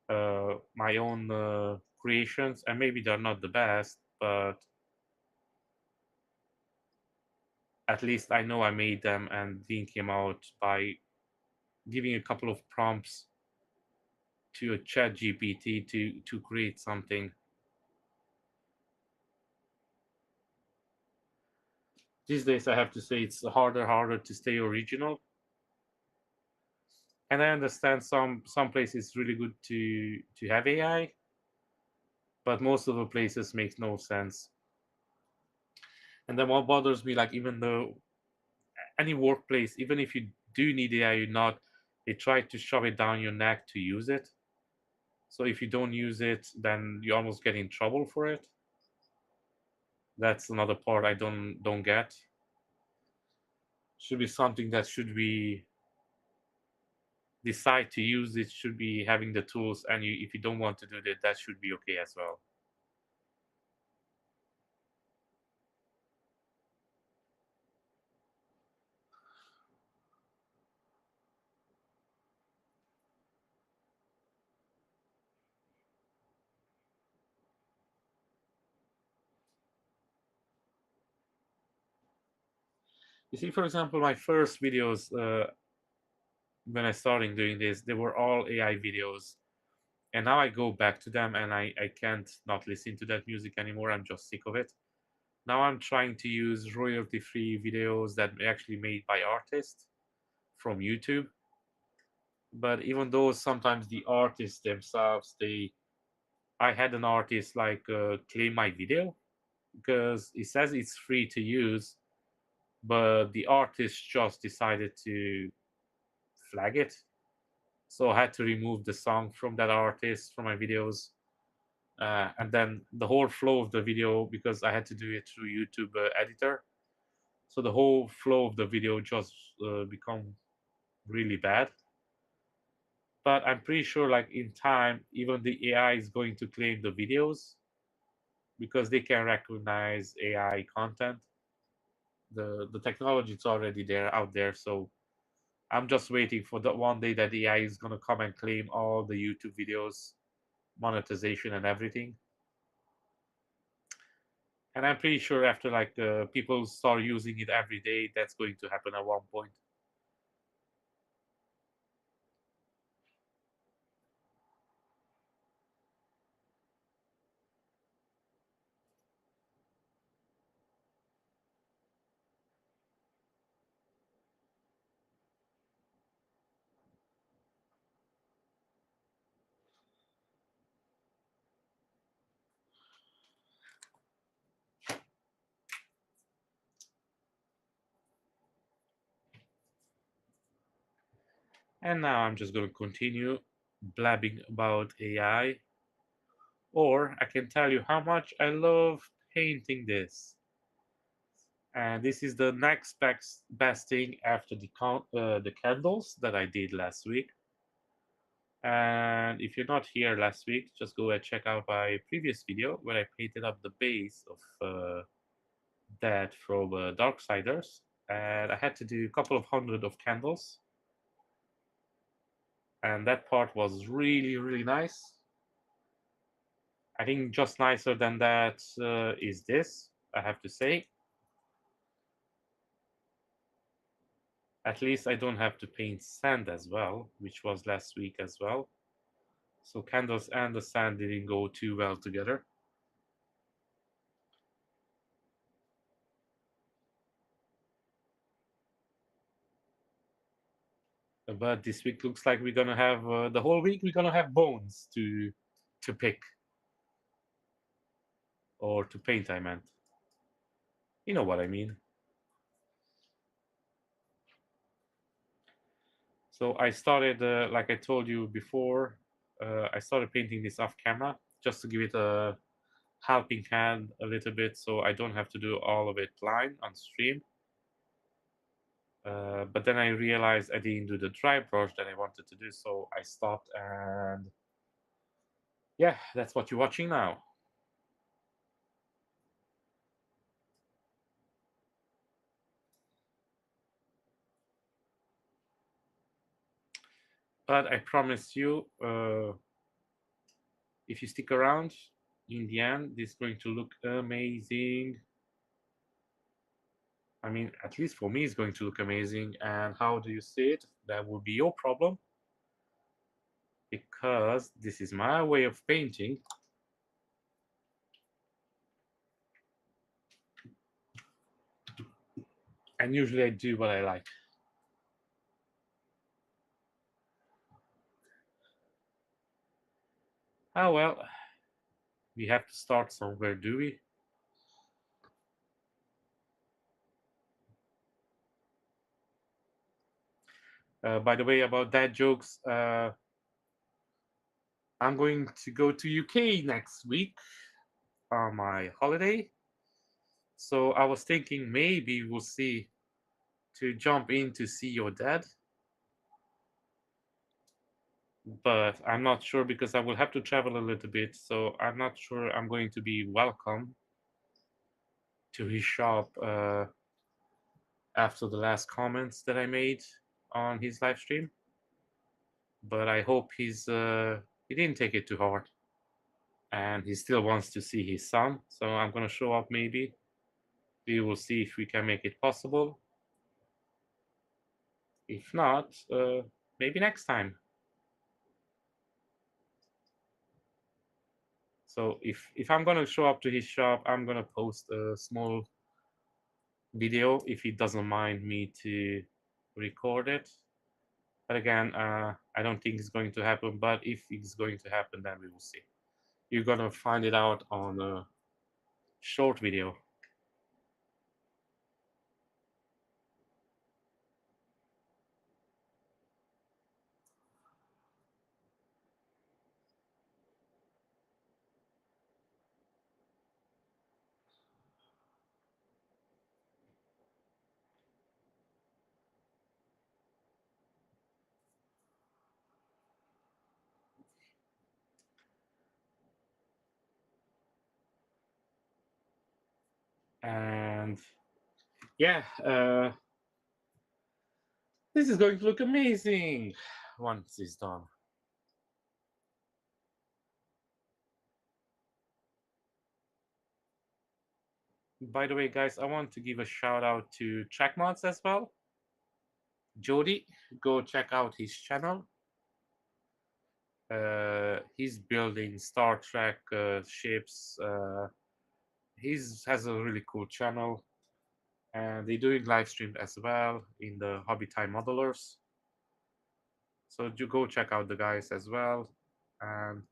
my own creations, and maybe they're not the best, but at least I know I made them and they came out by giving a couple of prompts to a chat GPT to create something. These days I have to say it's harder to stay original. And I understand some places really good to have AI, but most of the places makes no sense. And then what bothers me, like even though any workplace, even if you do need AI or not, they try to shove it down your neck to use it. So if you don't use it, then you almost get in trouble for it. That's another part I don't get. Should be something that should be decide to use it, should be having the tools, and if you don't want to do that, that should be okay as well. You see, for example, my first videos when I started doing this, they were all AI videos, and now I go back to them and I can't not listen to that music anymore. I'm just sick of it. Now I'm trying to use royalty-free videos that actually made by artists from YouTube. But even though sometimes the artists themselves, I had an artist like claim my video because it says it's free to use, but the artist just decided to flag it. So I had to remove the song from that artist from my videos. And then the whole flow of the video, because I had to do it through YouTube editor. So the whole flow of the video just become really bad. But I'm pretty sure like in time, even the AI is going to claim the videos because they can recognize AI content. The technology is already there out there. So I'm just waiting for the one day that the AI is gonna come and claim all the YouTube videos, monetization and everything. And I'm pretty sure after like people start using it every day, that's going to happen at one point. And now I'm just going to continue blabbing about AI, or I can tell you how much I love painting this. And this is the next best thing after the candles that I did last week. And if you're not here last week, just go and check out my previous video where I painted up the base of that from Darksiders. And I had to do a couple of hundred of candles. And that part was really, really nice. I think just nicer than that is this, I have to say. At least I don't have to paint sand as well, which was last week as well. So candles and the sand didn't go too well together. But this week looks like we're gonna have the whole week. We're gonna have bones to pick or to paint. I meant, you know what I mean. So I started, like I told you before, I started painting this off camera just to give it a helping hand a little bit, so I don't have to do all of it live on stream. But then I realized I didn't do the dry brush that I wanted to do, so I stopped, and yeah, that's what you're watching now. But I promise you, if you stick around, in the end, this is going to look amazing. I mean, at least for me, it's going to look amazing. And how do you see it? That will be your problem, because this is my way of painting. And usually I do what I like. Oh well, we have to start somewhere, do we? By the way, about dad jokes, I'm going to go to UK next week on my holiday. So I was thinking maybe we'll see to jump in to see your dad. But I'm not sure because I will have to travel a little bit. So I'm not sure I'm going to be welcome to his shop after the last comments that I made on his live stream. But I hope he didn't take it too hard, and he still wants to see his son. So I'm gonna show up maybe. We will see if we can make it possible. If not, maybe next time. So if I'm gonna show up to his shop, I'm gonna post a small video if he doesn't mind me to record it. But again, I don't think it's going to happen. But if it's going to happen, then we will see. You're gonna find it out on a short video. And yeah, this is going to look amazing once it's done. By the way, guys, I want to give a shout out to Trackmods as well. Jody, go check out his channel. He's building Star Trek ships. He has a really cool channel, and they're doing live streams as well in the Hobby Time Modelers. So you go check out the guys as well, and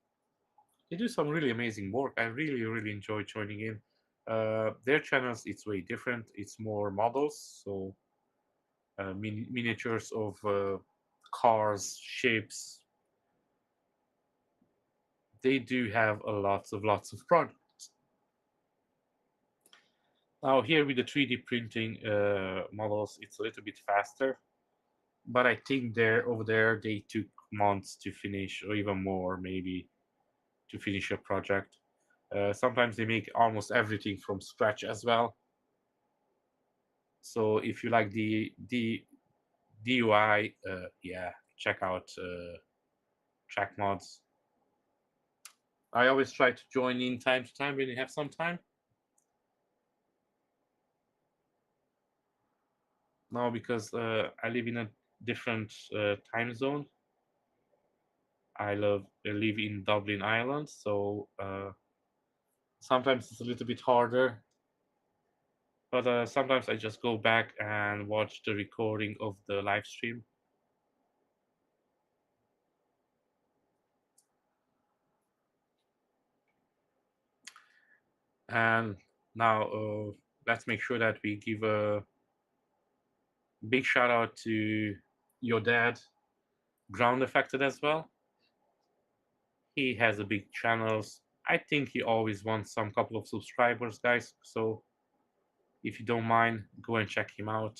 they do some really amazing work. I really enjoy joining in. Their channels, it's way different. It's more models, so miniatures of cars, ships. They do have lots of projects. Now here with the 3D printing models, it's a little bit faster, but I think over there they took months to finish, or even more maybe, to finish a project. Sometimes they make almost everything from scratch as well. So if you like the DUI, yeah, check out track mods. I always try to join in time to time when you have some time. Now because I live in a different time zone. I live in Dublin, Ireland, so sometimes it's a little bit harder. But sometimes I just go back and watch the recording of the live stream. And now let's make sure that we give a big shout out to your dad, Ground Affected, as well. He has a big channels. I think he always wants some couple of subscribers, guys. So if you don't mind, go and check him out.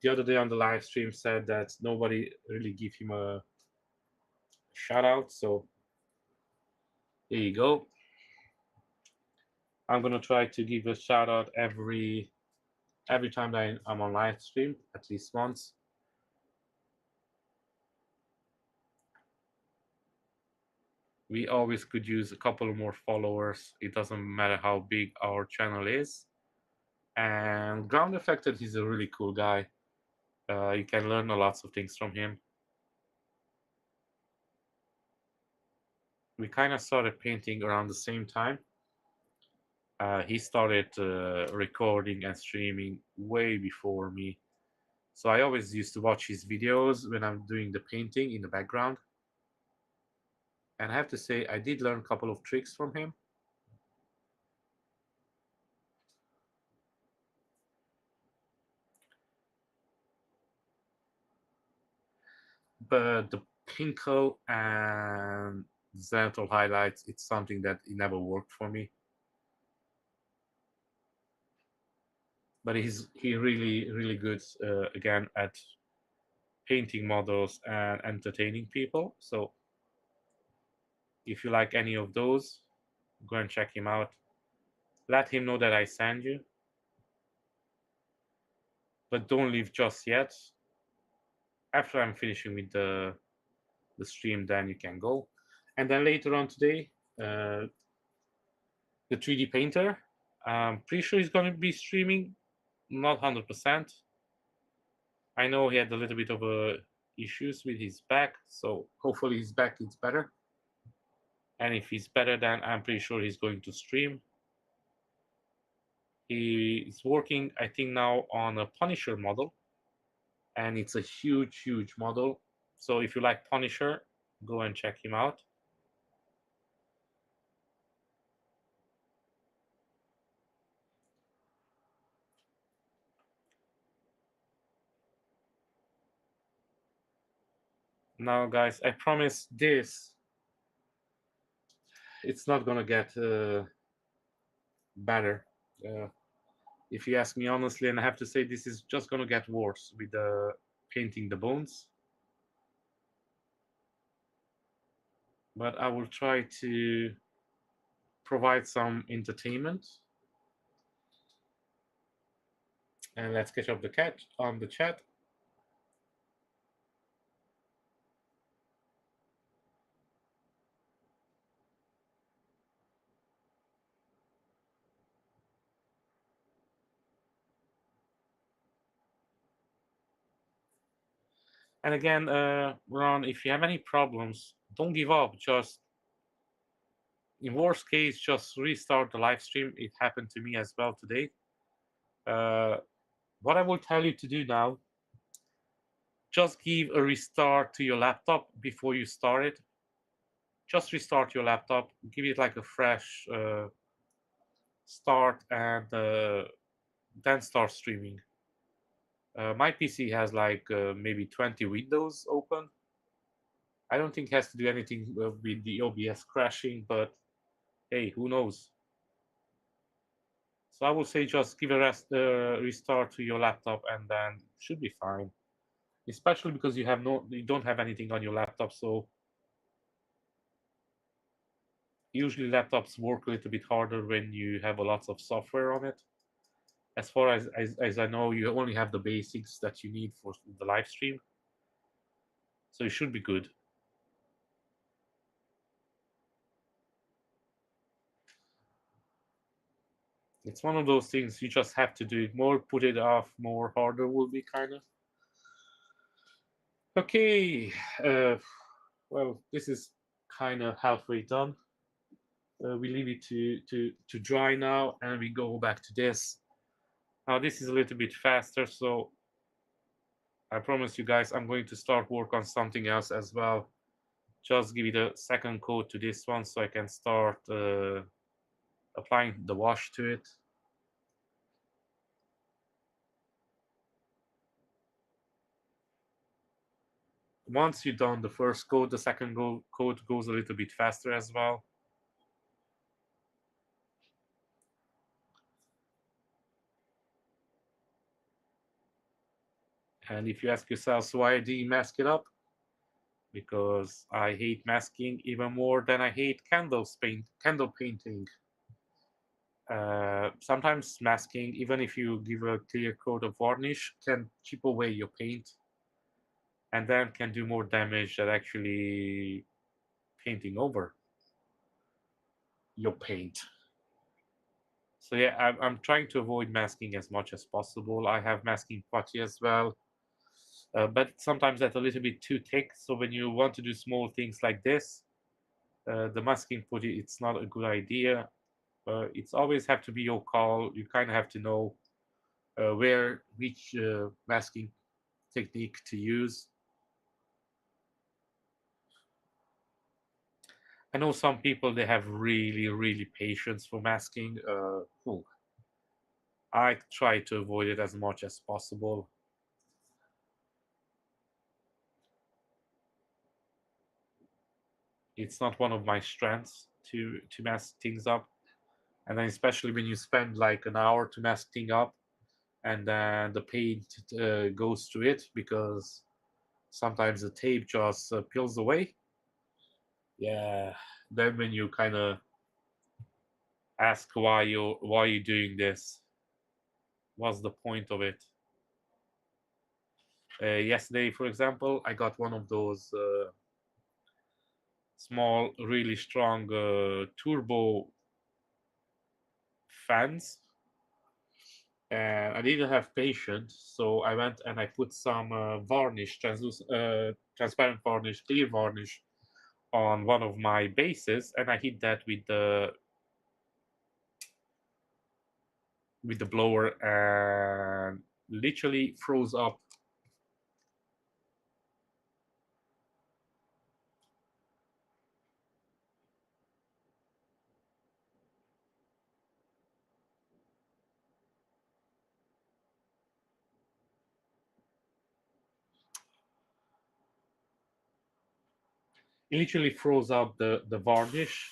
The other day on the live stream said that nobody really give him a shout out. So there you go. I'm gonna try to give a shout out every time that I'm on live stream, at least once. We always could use a couple more followers. It doesn't matter how big our channel is. And Ground Affected, he's a really cool guy. You can learn lots of things from him. We kind of started painting around the same time. He started recording and streaming way before me. So I always used to watch his videos when I'm doing the painting in the background. And I have to say, I did learn a couple of tricks from him. But the Pinko and Zenithal highlights, it's something that it never worked for me. But he really good again at painting models and entertaining people. So if you like any of those, go and check him out. Let him know that I send you. But don't leave just yet. After I'm finishing with the stream, then you can go. And then later on today, the 3D painter, I'm pretty sure he's going to be streaming, not 100%. I know he had a little bit of issues with his back, so hopefully his back is better. And if he's better, then I'm pretty sure he's going to stream. He is working, I think, now on a Punisher model, and it's a huge model. So if you like Punisher, go and check him out. Now, guys, I promise this, it's not gonna get better. If you ask me honestly, and I have to say, this is just gonna get worse with the painting the bones. But I will try to provide some entertainment. And let's catch up the cat on the chat. And again, Ron, if you have any problems, don't give up. Just in worst case, just restart the live stream. It happened to me as well today. What I will tell you to do now, just give a restart to your laptop before you start it. Just restart your laptop, give it like a fresh start, and then start streaming. My PC has like maybe 20 windows open. I don't think it has to do anything with the OBS crashing, but hey, who knows? So I would say just give a restart to your laptop, and then it should be fine. Especially because you don't have anything on your laptop, so usually laptops work a little bit harder when you have a lots of software on it. As far as I know, you only have the basics that you need for the live stream, so it should be good. It's one of those things you just have to do it more, put it off more, harder will be kind of. Okay, well, this is kind of halfway done. We leave it to dry now, and we go back to this. Now this is a little bit faster, so I promise you guys I'm going to start work on something else as well. Just give it a second coat to this one so I can start applying the wash to it. Once you've done the first coat, the second coat goes a little bit faster as well. And if you ask yourselves why do you mask it up? Because I hate masking even more than I hate candle painting. Sometimes masking, even if you give a clear coat of varnish, can chip away your paint and then can do more damage than actually painting over your paint. So yeah, I'm trying to avoid masking as much as possible. I have masking putty as well, but sometimes that's a little bit too thick. So when you want to do small things like this, the masking putty, it's not a good idea. It's always have to be your call. You kind of have to know which masking technique to use. I know some people they have really patience for masking. I try to avoid it as much as possible. It's not one of my strengths to mask things up, and then especially when you spend like an hour to mask thing up, and then the paint goes to it because sometimes the tape just peels away. Yeah, then when you kind of ask why you doing this, what's the point of it? Yesterday, for example, I got one of those small, really strong turbo fans, and I didn't have patience, so I went and I put some varnish, transparent varnish, clear varnish, on one of my bases, and I hit that with the blower, and literally froze up. It literally froze up the varnish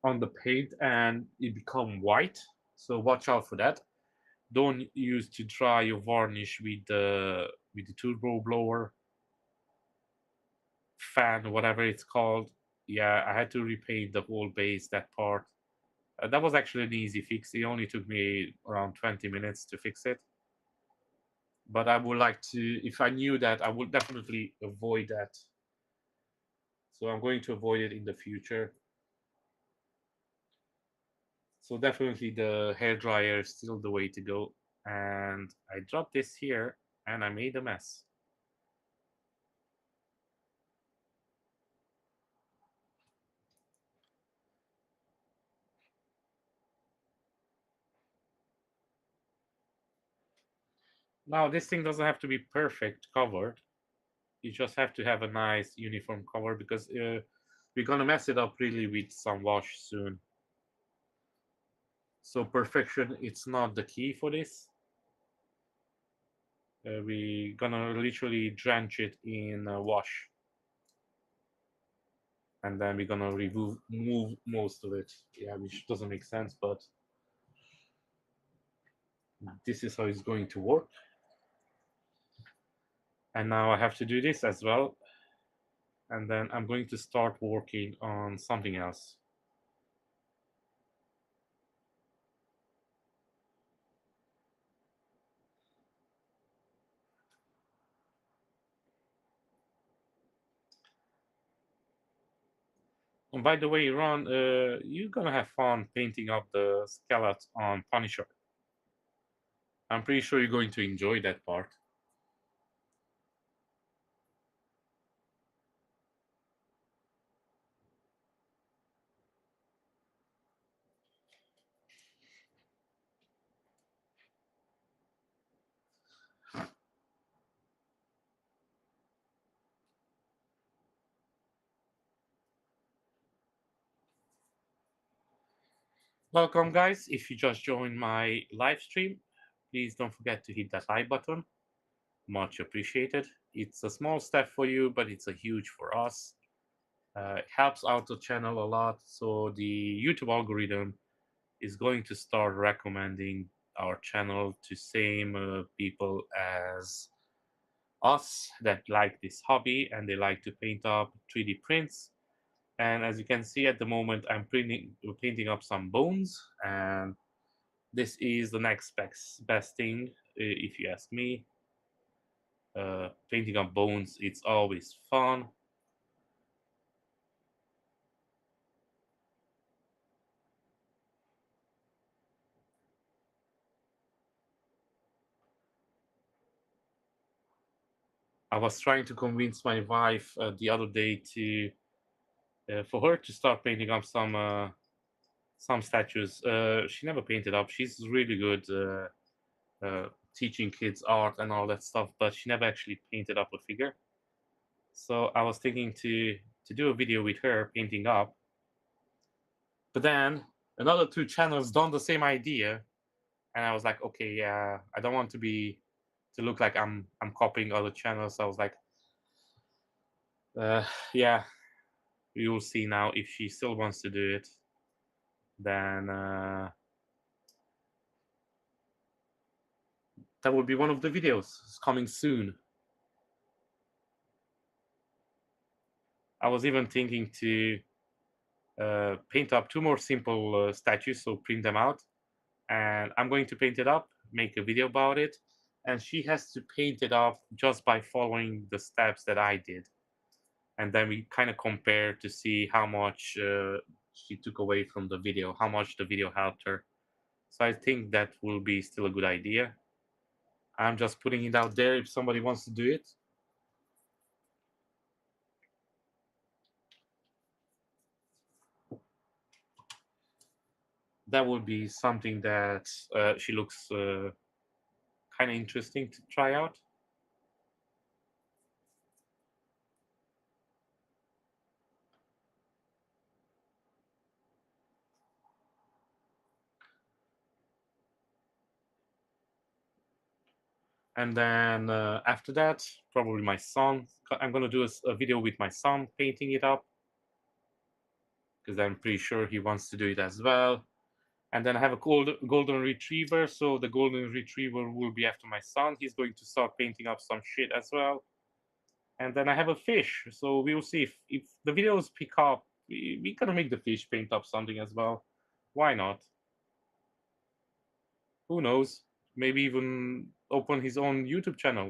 on the paint, and it become white. So watch out for that. Don't use to dry your varnish with the turbo blower, fan, whatever it's called. Yeah, I had to repaint the whole base, that part. That was actually an easy fix. It only took me around 20 minutes to fix it. But I would like to, if I knew that, I would definitely avoid that. So I'm going to avoid it in the future. So definitely the hair dryer is still the way to go. And I dropped this here and I made a mess. Now this thing doesn't have to be perfect covered. You just have to have a nice uniform cover because we're gonna mess it up really with some wash soon. So perfection, it's not the key for this. We're gonna literally drench it in wash, and then we're gonna remove most of it. Yeah, which doesn't make sense, but this is how it's going to work. And now I have to do this as well, and then I'm going to start working on something else. And by the way, Ron, you're gonna have fun painting up the skeleton on Punisher. I'm pretty sure you're going to enjoy that part. Welcome, guys. If you just joined my live stream, please don't forget to hit that like button. Much appreciated. It's a small step for you, but it's a huge for us. It helps out the channel a lot, so the YouTube algorithm is going to start recommending our channel to same people as us that like this hobby and they like to paint up 3D prints. And as you can see at the moment, I'm painting up some bones, and this is the next best thing, if you ask me. Painting up bones, it's always fun. I was trying to convince my wife the other day to for her to start painting up some statues. She never painted up. She's really good teaching kids art and all that stuff, but she never actually painted up a figure. So I was thinking to do a video with her painting up. But then another two channels done the same idea, and I was like, okay, yeah, I don't want to look like I'm copying other channels. So I was like, yeah, we will see now if she still wants to do it. Then that will be one of the videos coming soon. I was even thinking to paint up two more simple statues, so print them out, and I'm going to paint it up, make a video about it, and she has to paint it up just by following the steps that I did, and then we kind of compare to see how much she took away from the video, how much the video helped her. So I think that will be still a good idea. I'm just putting it out there if somebody wants to do it. That would be something that she looks kind of interesting to try out. And then after that, probably my son. I'm gonna do a video with my son painting it up because I'm pretty sure he wants to do it as well. And then I have a golden retriever, so the golden retriever will be after my son. He's going to start painting up some shit as well. And then I have a fish, so we'll see if the videos pick up. We gonna make the fish paint up something as well. Why not? Who knows? Maybe even open his own YouTube channel.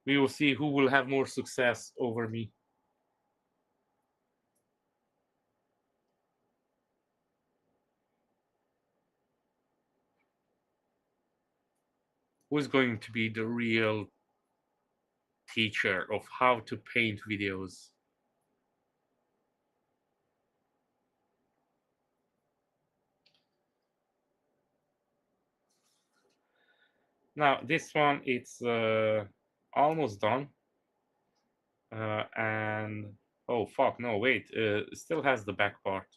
We will see who will have more success over me. Who is going to be the real teacher of how to paint videos? Now this one, it's almost done. And oh fuck, no, wait, still has the back part.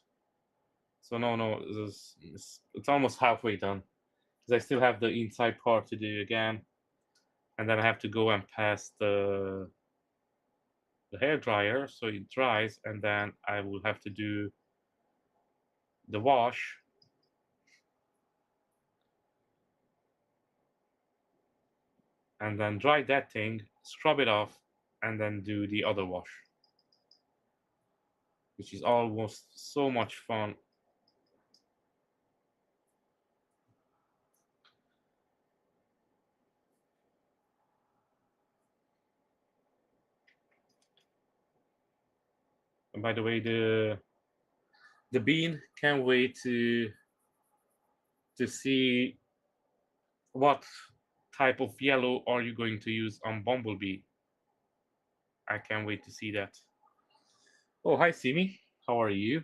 So no, it's almost halfway done. Because I still have the inside part to do again, and then I have to go and pass the hair dryer so it dries, and then I will have to do the wash, and then dry that thing, scrub it off, and then do the other wash, which is almost so much fun. And by the way, the bean can't wait to see what type of yellow are you going to use on Bumblebee. I can't wait to see that. Oh, hi, Simi. How are you?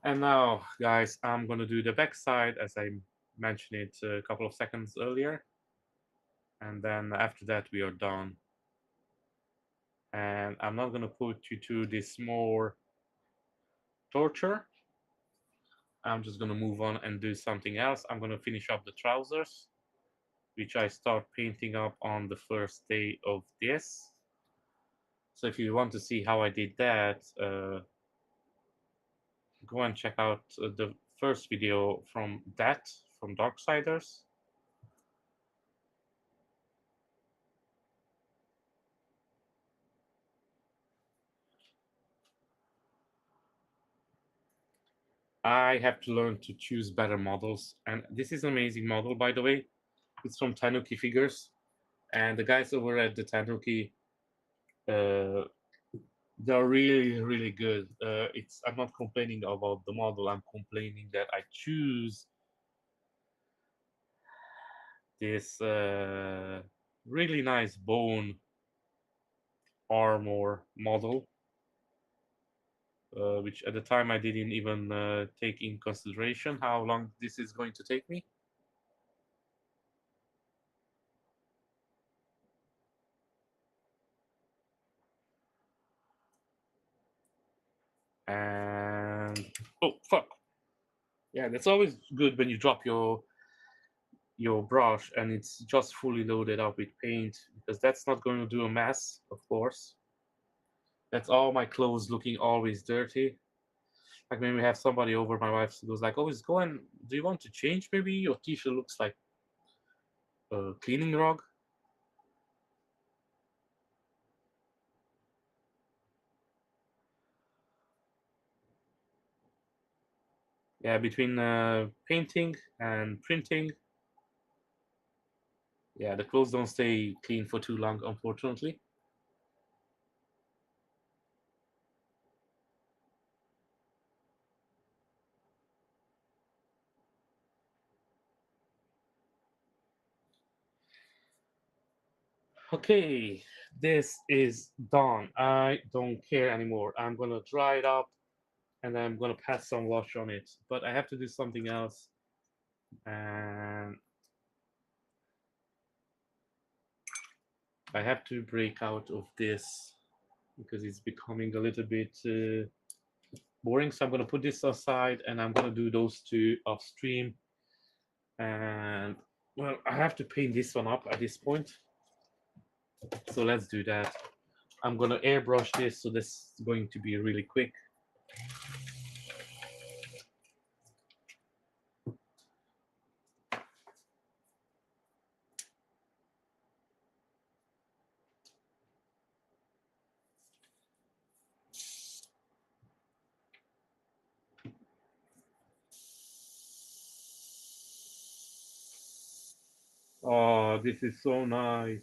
And now, guys, I'm going to do the back side as I mentioned it a couple of seconds earlier. And then after that, we are done. And I'm not going to put you to this more torture. I'm just going to move on and do something else. I'm going to finish up the trousers, which I start painting up on the first day of this. So if you want to see how I did that, go and check out the first video from Darksiders. I have to learn to choose better models, and this is an amazing model, by the way. It's from Tanuki Figures, and the guys over at the Tanuki, they're really, really good. I'm not complaining about the model. I'm complaining that I choose this really nice bone armor model, which at the time I didn't even take in consideration how long this is going to take me. And oh fuck, yeah, that's always good when you drop your brush and it's just fully loaded up with paint, because that's not going to do a mess, of course. That's all my clothes looking always dirty. Like when we have somebody over, my wife goes like, "Always go and do you want to change? Maybe your t-shirt looks like a cleaning rug." Yeah, between painting and printing, yeah, the clothes don't stay clean for too long, unfortunately. Okay, this is done. I don't care anymore. I'm gonna dry it up and then I'm gonna pass some wash on it. But I have to do something else, and I have to break out of this because it's becoming a little bit boring. So I'm gonna put this aside and I'm gonna do those two off stream. And well, I have to paint this one up at this point. So let's do that. I'm gonna airbrush this, so this is going to be really quick. Oh, this is so nice.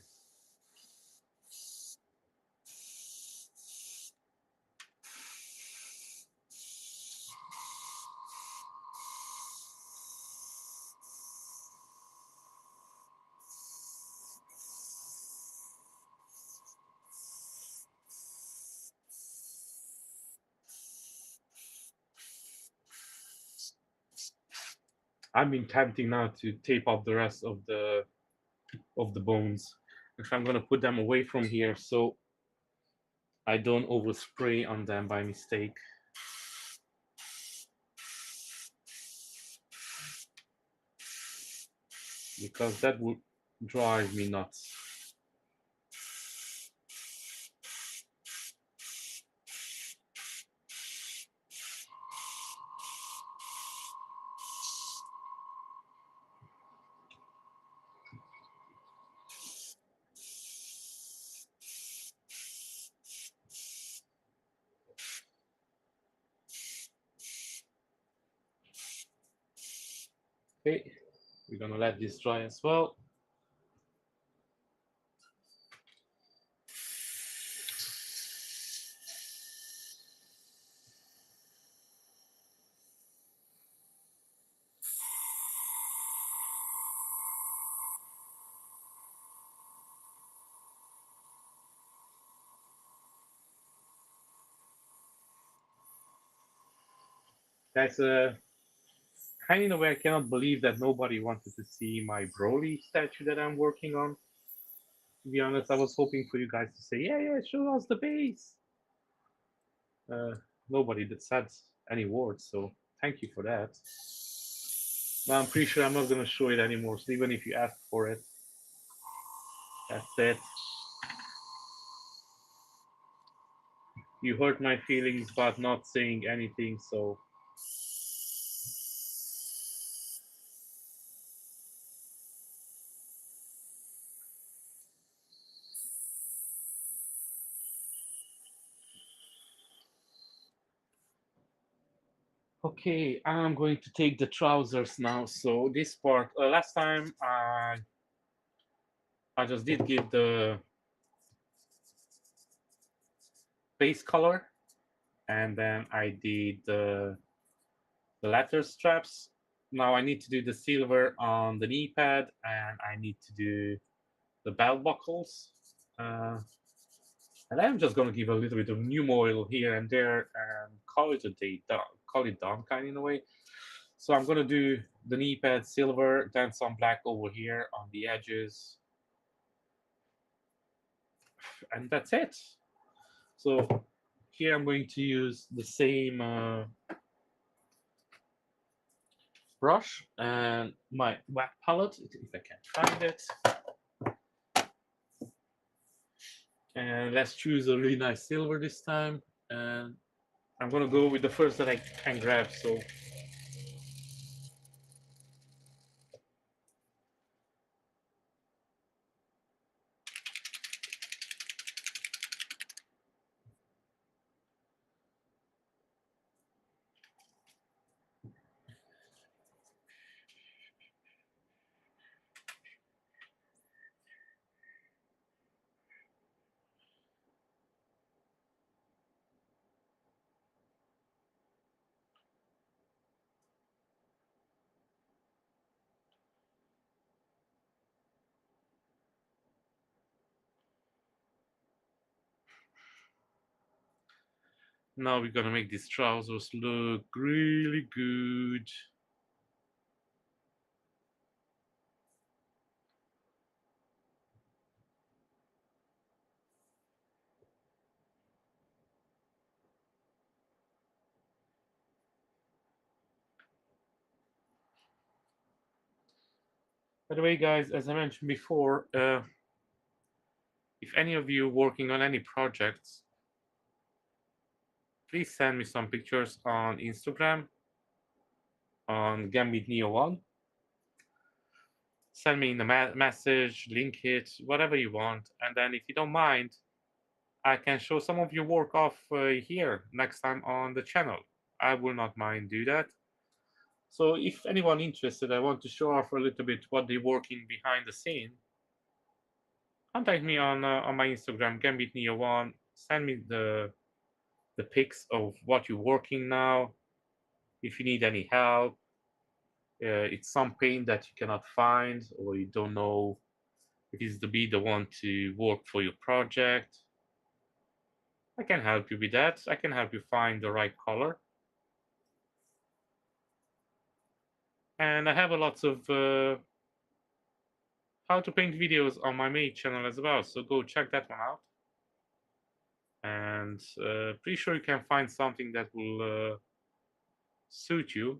I've been tempting now to tape up the rest of the bones. Actually, I'm gonna put them away from here so I don't overspray on them by mistake. Because that would drive me nuts. Okay, we're gonna let this dry as well. That's a kind of a way I cannot believe that nobody wanted to see my Broly statue that I'm working on. To be honest, I was hoping for you guys to say, yeah, yeah, show us the base. Nobody that said any words, so thank you for that. But I'm pretty sure I'm not gonna show it anymore, so even if you ask for it, that's it. You hurt my feelings about not saying anything, so okay, I'm going to take the trousers now. So this part, last time I just did give the base color, and then I did the letter straps. Now I need to do the silver on the knee pad, and I need to do the belt buckles. And I'm just gonna give a little bit of new oil here and there and call it a day, call it done, kind of in a way. So I'm gonna do the knee pad silver, then some black over here on the edges, and that's it. So here I'm going to use the same brush and my wet palette, if I can find it. And let's choose a really nice silver this time. And I'm gonna go with the first that I can grab. So now we're gonna make these trousers look really good. By the way, guys, as I mentioned before, if any of you working on any projects, please send me some pictures on Instagram on Gambit Neo 1. Send me in the message, link it, whatever you want. And then if you don't mind, I can show some of your work off here next time on the channel. I will not mind do that. So if anyone interested, I want to show off a little bit what they're working behind the scene, contact me on my Instagram, Gambit Neo 1. Send me the pics of what you're working now. If you need any help, it's some paint that you cannot find or you don't know if it's to be the one to work for your project, I can help you with that. I can help you find the right color. And I have a lots of how to paint videos on my main channel as well, so go check that one out. And pretty sure you can find something that will suit you.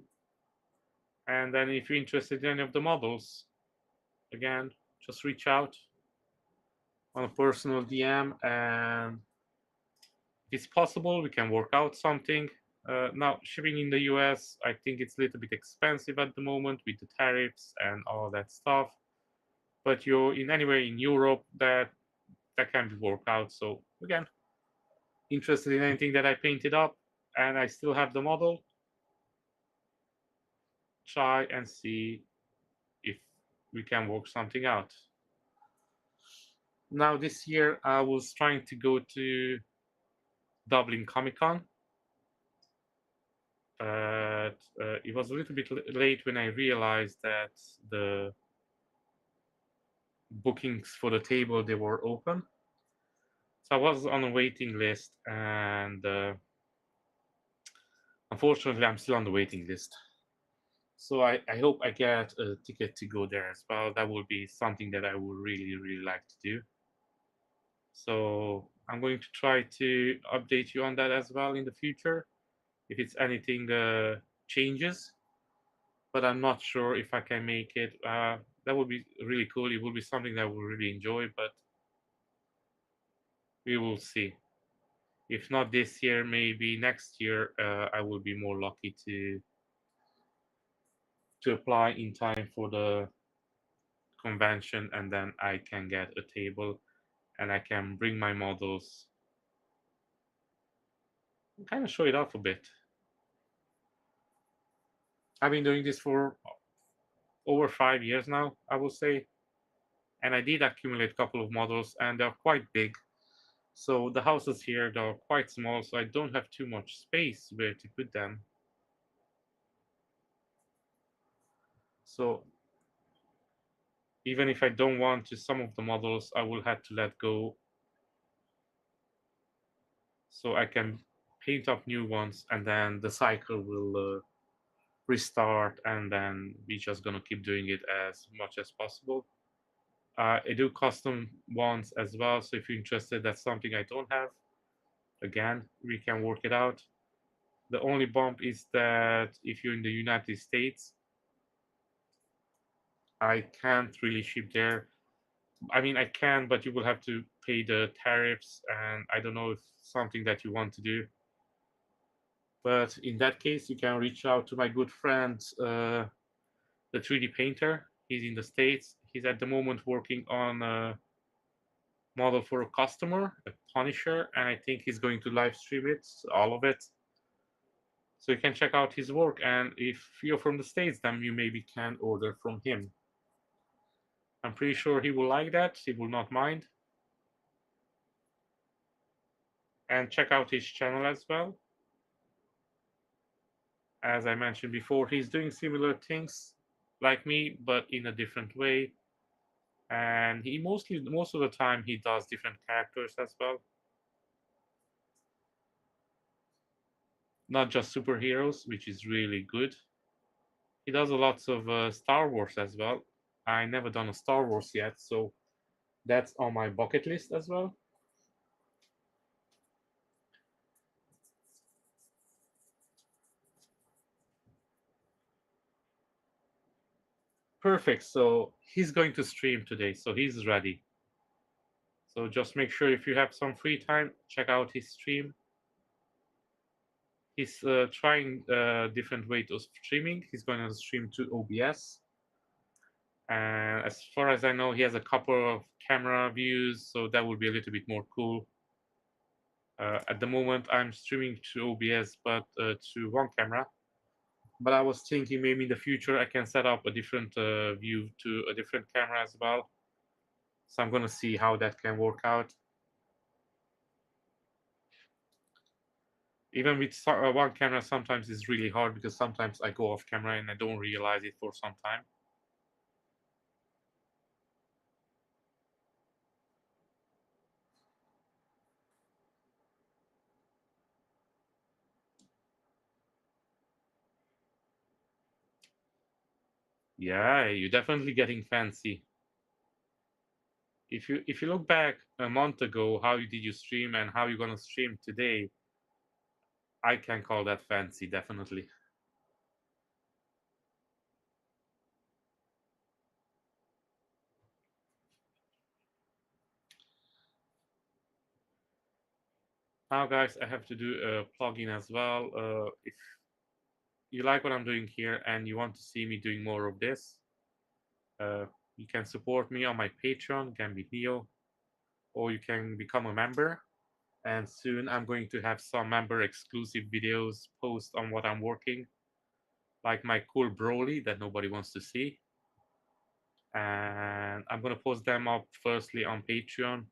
And then if you're interested in any of the models, again, just reach out on a personal DM, and if it's possible, we can work out something. Now, shipping in the US, I think it's a little bit expensive at the moment with the tariffs and all that stuff. But you're in anywhere in Europe, that can be worked out. So again, interested in anything that I painted up and I still have the model, try and see if we can work something out. Now this year I was trying to go to Dublin Comic Con. It was a little bit late when I realized that the bookings for the table, they were open. So I was on a waiting list, and unfortunately I'm still on the waiting list. So I hope I get a ticket to go there as well. That would be something that I would really, really like to do. So I'm going to try to update you on that as well in the future, if it's anything changes. But I'm not sure if I can make it. That would be really cool. It would be something that I would really enjoy, but we will see. If not this year, maybe next year, I will be more lucky to apply in time for the convention, and then I can get a table and I can bring my models and kind of show it off a bit. I've been doing this for over 5 years now, I would say, and I did accumulate a couple of models, and they're quite big. So the houses here, they're quite small, so I don't have too much space where to put them. So even if I don't want to some of the models, I will have to let go so I can paint up new ones, and then the cycle will restart, and then we're just gonna keep doing it as much as possible. I do custom ones as well, so if you're interested, that's something I don't have. Again, we can work it out. The only bump is that if you're in the United States, I can't really ship there. I mean, I can, but you will have to pay the tariffs, and I don't know if something that you want to do. But in that case, you can reach out to my good friend, the 3D painter. He's in the States. He's at the moment working on a model for a customer, a Punisher, and I think he's going to live stream it, all of it. So you can check out his work, and if you're from the States, then you maybe can order from him. I'm pretty sure he will like that. He will not mind. And check out his channel as well. As I mentioned before, he's doing similar things like me, but in a different way. And he most of the time he does different characters as well, not just superheroes, which is really good. He does a lots of Star Wars as well. I never done a Star Wars yet, so that's on my bucket list as well. Perfect. So he's going to stream today, so he's ready. So just make sure if you have some free time, check out his stream. He's trying different ways of streaming. He's going to stream to OBS. And as far as I know, he has a couple of camera views, so that would be a little bit more cool. At the moment, I'm streaming to OBS, but to one camera. But I was thinking maybe in the future I can set up a different view to a different camera as well. So I'm gonna see how that can work out. Even with one camera, sometimes it's really hard because sometimes I go off camera and I don't realize it for some time. Yeah, you're definitely getting fancy. If you look back a month ago, how did you stream and how you're gonna stream today, I can call that fancy, definitely. Now, guys, I have to do a plugin as well. If you like what I'm doing here and you want to see me doing more of this, uh, you can support me on my Patreon, Gambit Neo, or you can become a member. And soon I'm going to have some member exclusive videos post on what I'm working, like my cool Broly that nobody wants to see. And I'm gonna post them up firstly on Patreon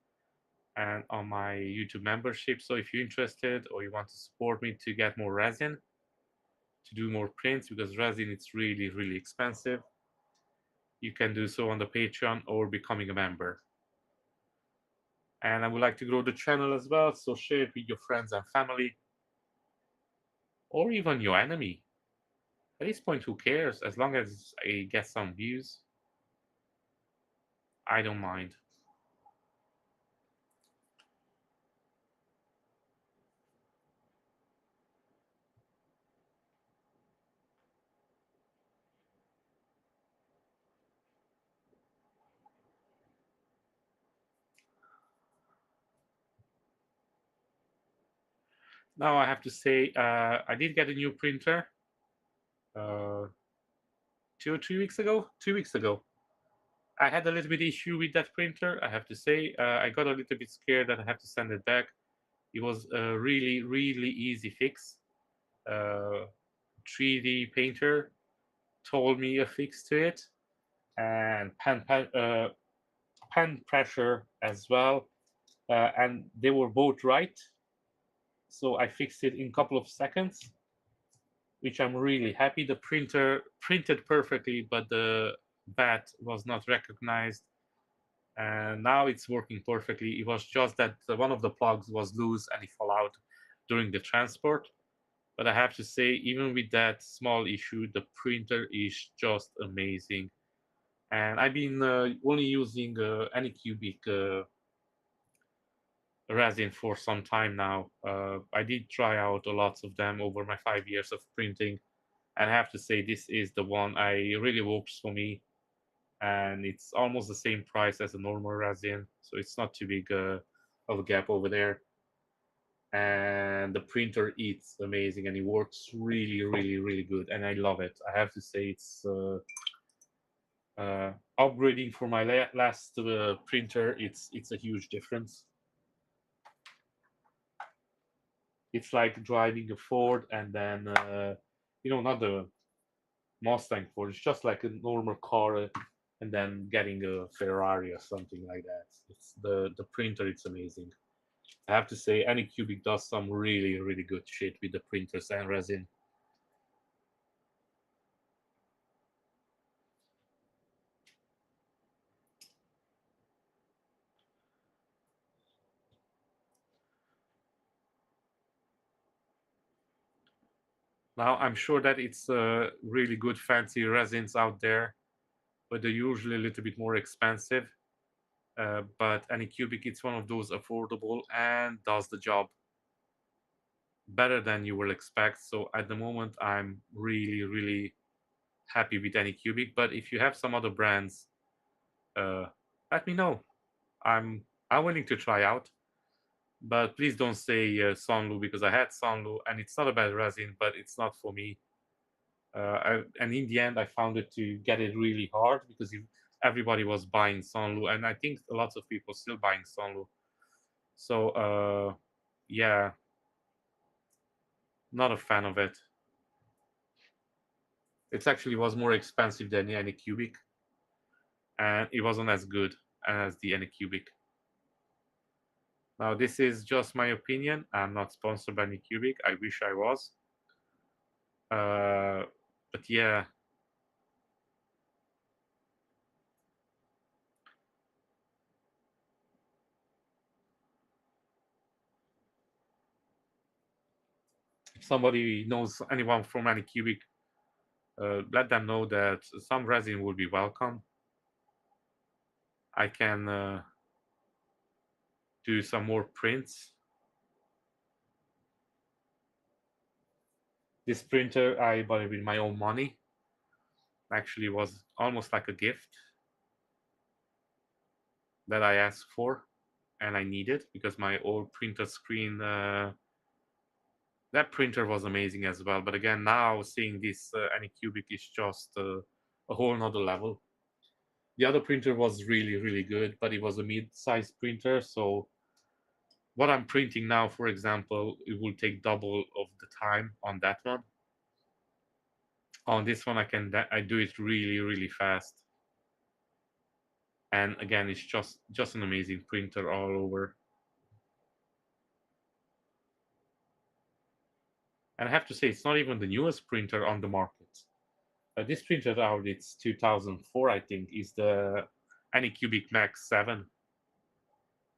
and on my YouTube membership. So if you're interested or you want to support me to get more resin, to do more prints, because resin it's really, really expensive, you can do so on the Patreon or becoming a member. And I would like to grow the channel as well, so share it with your friends and family, or even your enemy. At this point, who cares? As long as I get some views, I don't mind. Now I have to say, I did get a new printer 2 or 3 weeks ago. 2 weeks ago, I had a little bit issue with that printer. I have to say, I got a little bit scared that I have to send it back. It was a really, really easy fix. 3D painter told me a fix to it, and pen pressure as well, and they were both right. So I fixed it in a couple of seconds, which I'm really happy. The printer printed perfectly, but the bat was not recognized, and now it's working perfectly. It was just that one of the plugs was loose and it fell out during the transport. But I have to say, even with that small issue, the printer is just amazing. And I've been only using Anycubic resin for some time now. I did try out a lots of them over my 5 years of printing, and I have to say this is the one I really works for me. And it's almost the same price as a normal resin, so it's not too big of a gap over there. And the printer it's amazing, and it works really, really, really good, and I love it. I have to say it's upgrading for my last printer. It's a huge difference. It's like driving a Ford and then not the Mustang Ford. It's just like a normal car, and then getting a Ferrari or something like that. It's the printer. It's amazing. I have to say, Anycubic does some really, really good shit with the printers and resin. Now, I'm sure that it's really good fancy resins out there, but they're usually a little bit more expensive. But Anycubic, it's one of those affordable and does the job better than you will expect. So at the moment, I'm really, really happy with Anycubic. But if you have some other brands, uh, let me know. I'm willing to try out. But please don't say Sonlu, because I had Sonlu and it's not a bad resin, but it's not for me. And in the end, I found it to get it really hard because everybody was buying Sonlu, and I think a lot of people still buying Sonlu. So yeah, not a fan of it. It actually was more expensive than the Anycubic, and it wasn't as good as the Anycubic. Now, this is just my opinion. I'm not sponsored by Anycubic. I wish I was. Uh, but yeah, if somebody knows anyone from Anycubic, let them know that some resin will be welcome. I can do some more prints. This printer I bought it with my own money. Actually, was almost like a gift that I asked for, and I needed because my old printer screen. That printer was amazing as well. But again, now seeing this Anycubic is just a whole nother level. The other printer was really, really good, but it was a mid-sized printer. So what I'm printing now, for example, it will take double of the time on that one. On this one, I do it really, really fast. And again, it's just an amazing printer all over. And I have to say, it's not even the newest printer on the market. This printer out, it's 2004, I think, is the Anycubic Max 7.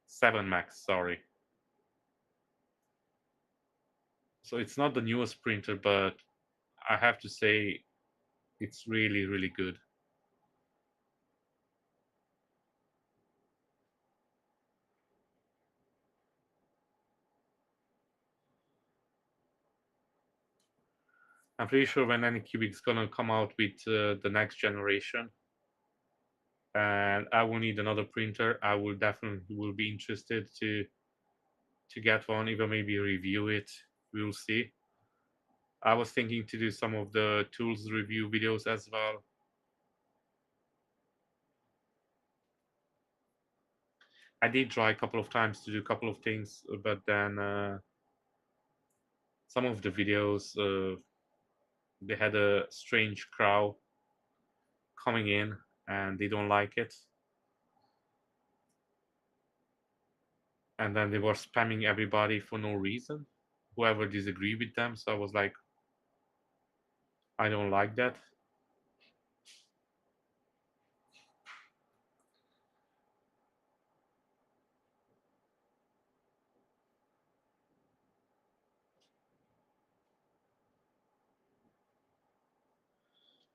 7 Max, sorry. So it's not the newest printer, but I have to say it's really, really good. I'm pretty sure when Anycubic is gonna come out with the next generation, and I will need another printer, I will definitely will be interested to get one, even maybe review it. We'll see. I was thinking to do some of the tools review videos as well. I did try a couple of times to do a couple of things, but then some of the videos they had a strange crowd coming in and they don't like it, and then they were spamming everybody for no reason, whoever disagreed with them. So I was like, I don't like that.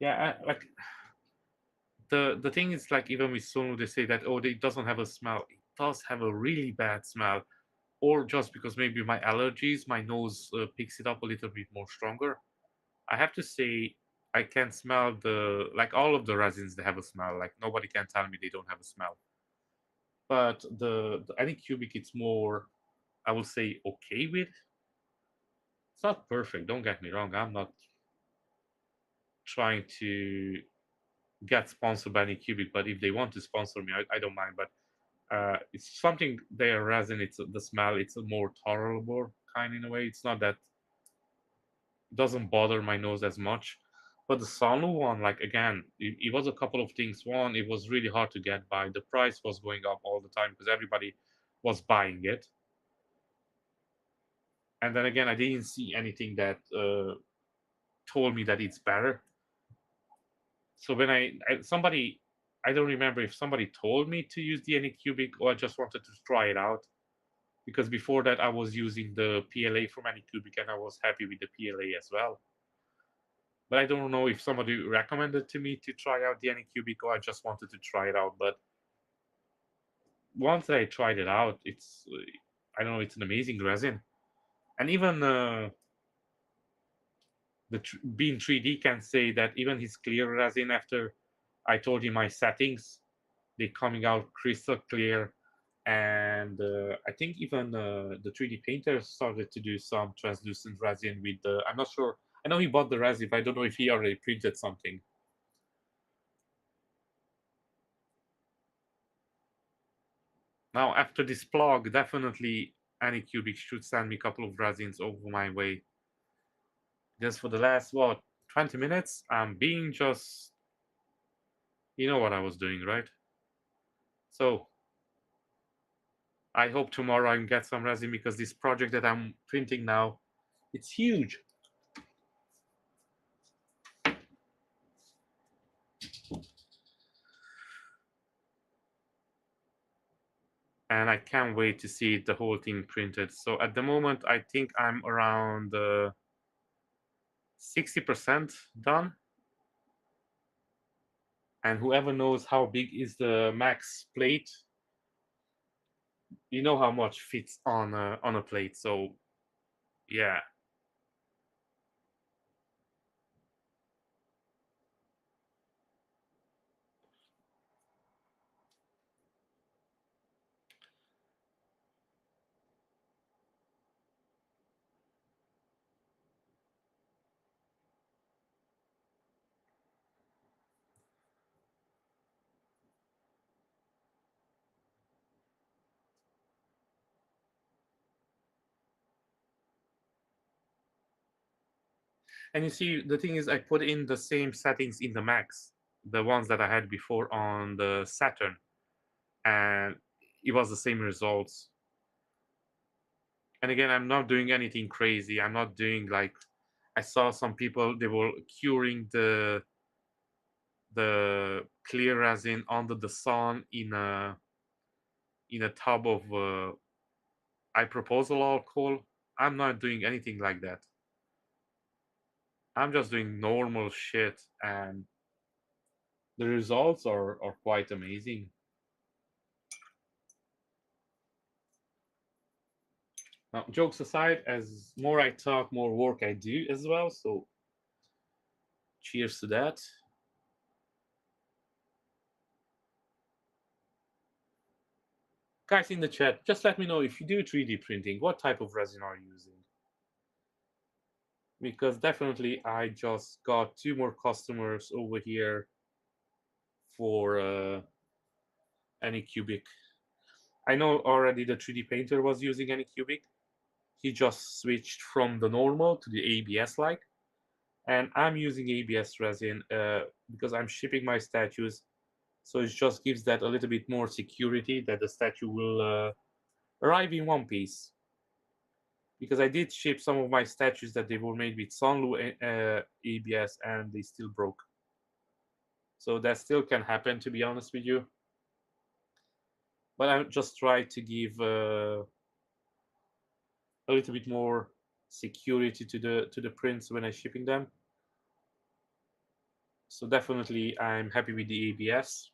Yeah, like the thing is, like, even with Sonu, they say that, oh, it doesn't have a smell. It does have a really bad smell, or just because maybe my allergies, my nose picks it up a little bit more stronger. I have to say, I can smell like all of the resins. They have a smell. Like nobody can tell me they don't have a smell. But the Anycubic, it's more, I will say, okay with. It's not perfect. Don't get me wrong. I'm not trying to get sponsored by Anycubic, but if they want to sponsor me, I don't mind. But it's something their resin. It's the smell. It's a more tolerable kind in a way. It's not that it doesn't bother my nose as much. But the Sanu one, like again, it was a couple of things. One, it was really hard to get by. The price was going up all the time because everybody was buying it. And then again, I didn't see anything that told me that it's better. So when somebody, I don't remember if somebody told me to use the Anycubic or I just wanted to try it out. Because before that, I was using the PLA from Anycubic and I was happy with the PLA as well. But I don't know if somebody recommended to me to try out the Anycubic or I just wanted to try it out. But once I tried it out, it's, I don't know, it's an amazing resin. And even Bean 3D can say that even his clear resin, after I told him my settings, they're coming out crystal clear. And I think even the 3D painter started to do some translucent resin with the, I'm not sure, I know he bought the resin, but I don't know if he already printed something. Now, after this blog, definitely Anycubic should send me a couple of resins over my way. Just for the last, what, 20 minutes, I'm being just, you know what I was doing, right? So I hope tomorrow I can get some resin because this project that I'm printing now, it's huge. And I can't wait to see the whole thing printed. So at the moment, I think I'm around 60% done. And whoever knows how big is the max plate, you know how much fits on a plate. So yeah. And you see, the thing is, I put in the same settings in the Max, the ones that I had before on the Saturn, and it was the same results. And again, I'm not doing anything crazy. I'm not doing like I saw some people, they were curing the clear resin under the sun in a tub of iproposal alcohol. I'm not doing anything like that. I'm just doing normal shit, and the results are quite amazing. Now, jokes aside, as more I talk, more work I do as well. So, cheers to that. Guys in the chat, just let me know if you do 3D printing, what type of resin are you using? Because definitely I just got 2 more customers over here for Anycubic. I know already the 3D painter was using Anycubic. He just switched from the normal to the ABS like. And I'm using ABS resin because I'm shipping my statues. So it just gives that a little bit more security that the statue will arrive in one piece. Because I did ship some of my statues that they were made with Sunlu ABS and they still broke. So that still can happen, to be honest with you. But I just try to give a little bit more security to the prints when I'm shipping them. So definitely, I'm happy with the ABS.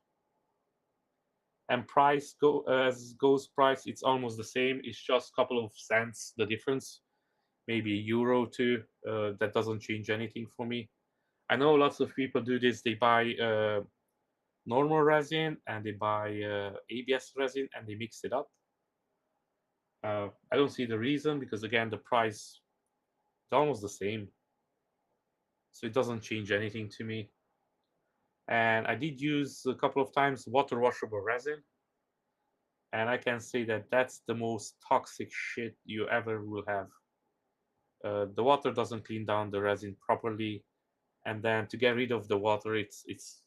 And price as goes price, it's almost the same. It's just a couple of cents the difference, maybe euro too. That doesn't change anything for me. I know lots of people do this. They buy normal resin and they buy ABS resin and they mix it up. I don't see the reason because again the price is almost the same, so it doesn't change anything to me. And I did use a couple of times water washable resin, and I can say that that's the most toxic shit you ever will have. The water doesn't clean down the resin properly, and then to get rid of the water, it's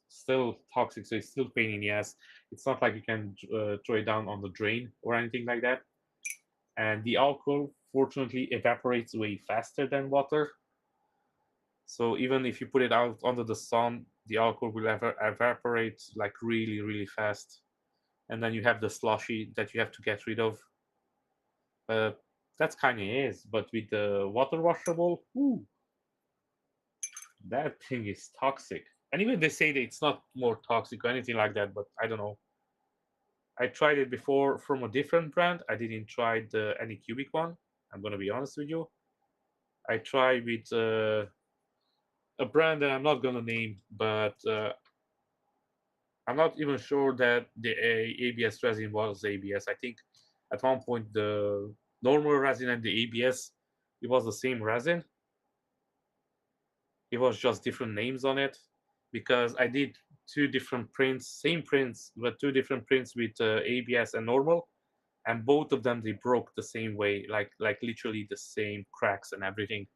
still toxic, so it's still pain in the ass. It's not like you can throw it down on the drain or anything like that. And the alcohol, fortunately, evaporates way faster than water. So even if you put it out under the sun, the alcohol will evaporate like really, really fast. And then you have the slushy that you have to get rid of. That's kind of is. But with the water washable, ooh, that thing is toxic. And even they say that it's not more toxic or anything like that, but I don't know. I tried it before from a different brand. I didn't try the Anycubic one. I'm gonna be honest with you. I tried with a brand that I'm not gonna name, but I'm not even sure that the ABS resin was ABS. I think at one point the normal resin and the ABS, it was the same resin. It was just different names on it because I did 2 different prints, same prints, but 2 different prints with ABS and normal, and both of them they broke the same way, like literally the same cracks and everything.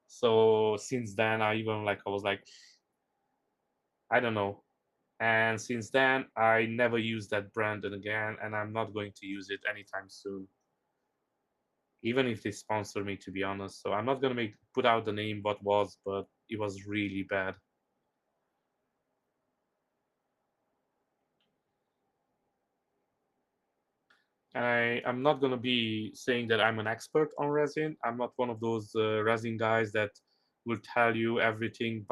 So since then, I was like, I don't know. And since then, I never used that brand again, and I'm not going to use it anytime soon, even if they sponsor me, to be honest. So I'm not gonna put out the name what was, but it was really bad. I'm not gonna be saying that I'm an expert on resin. I'm not one of those resin guys that will tell you everything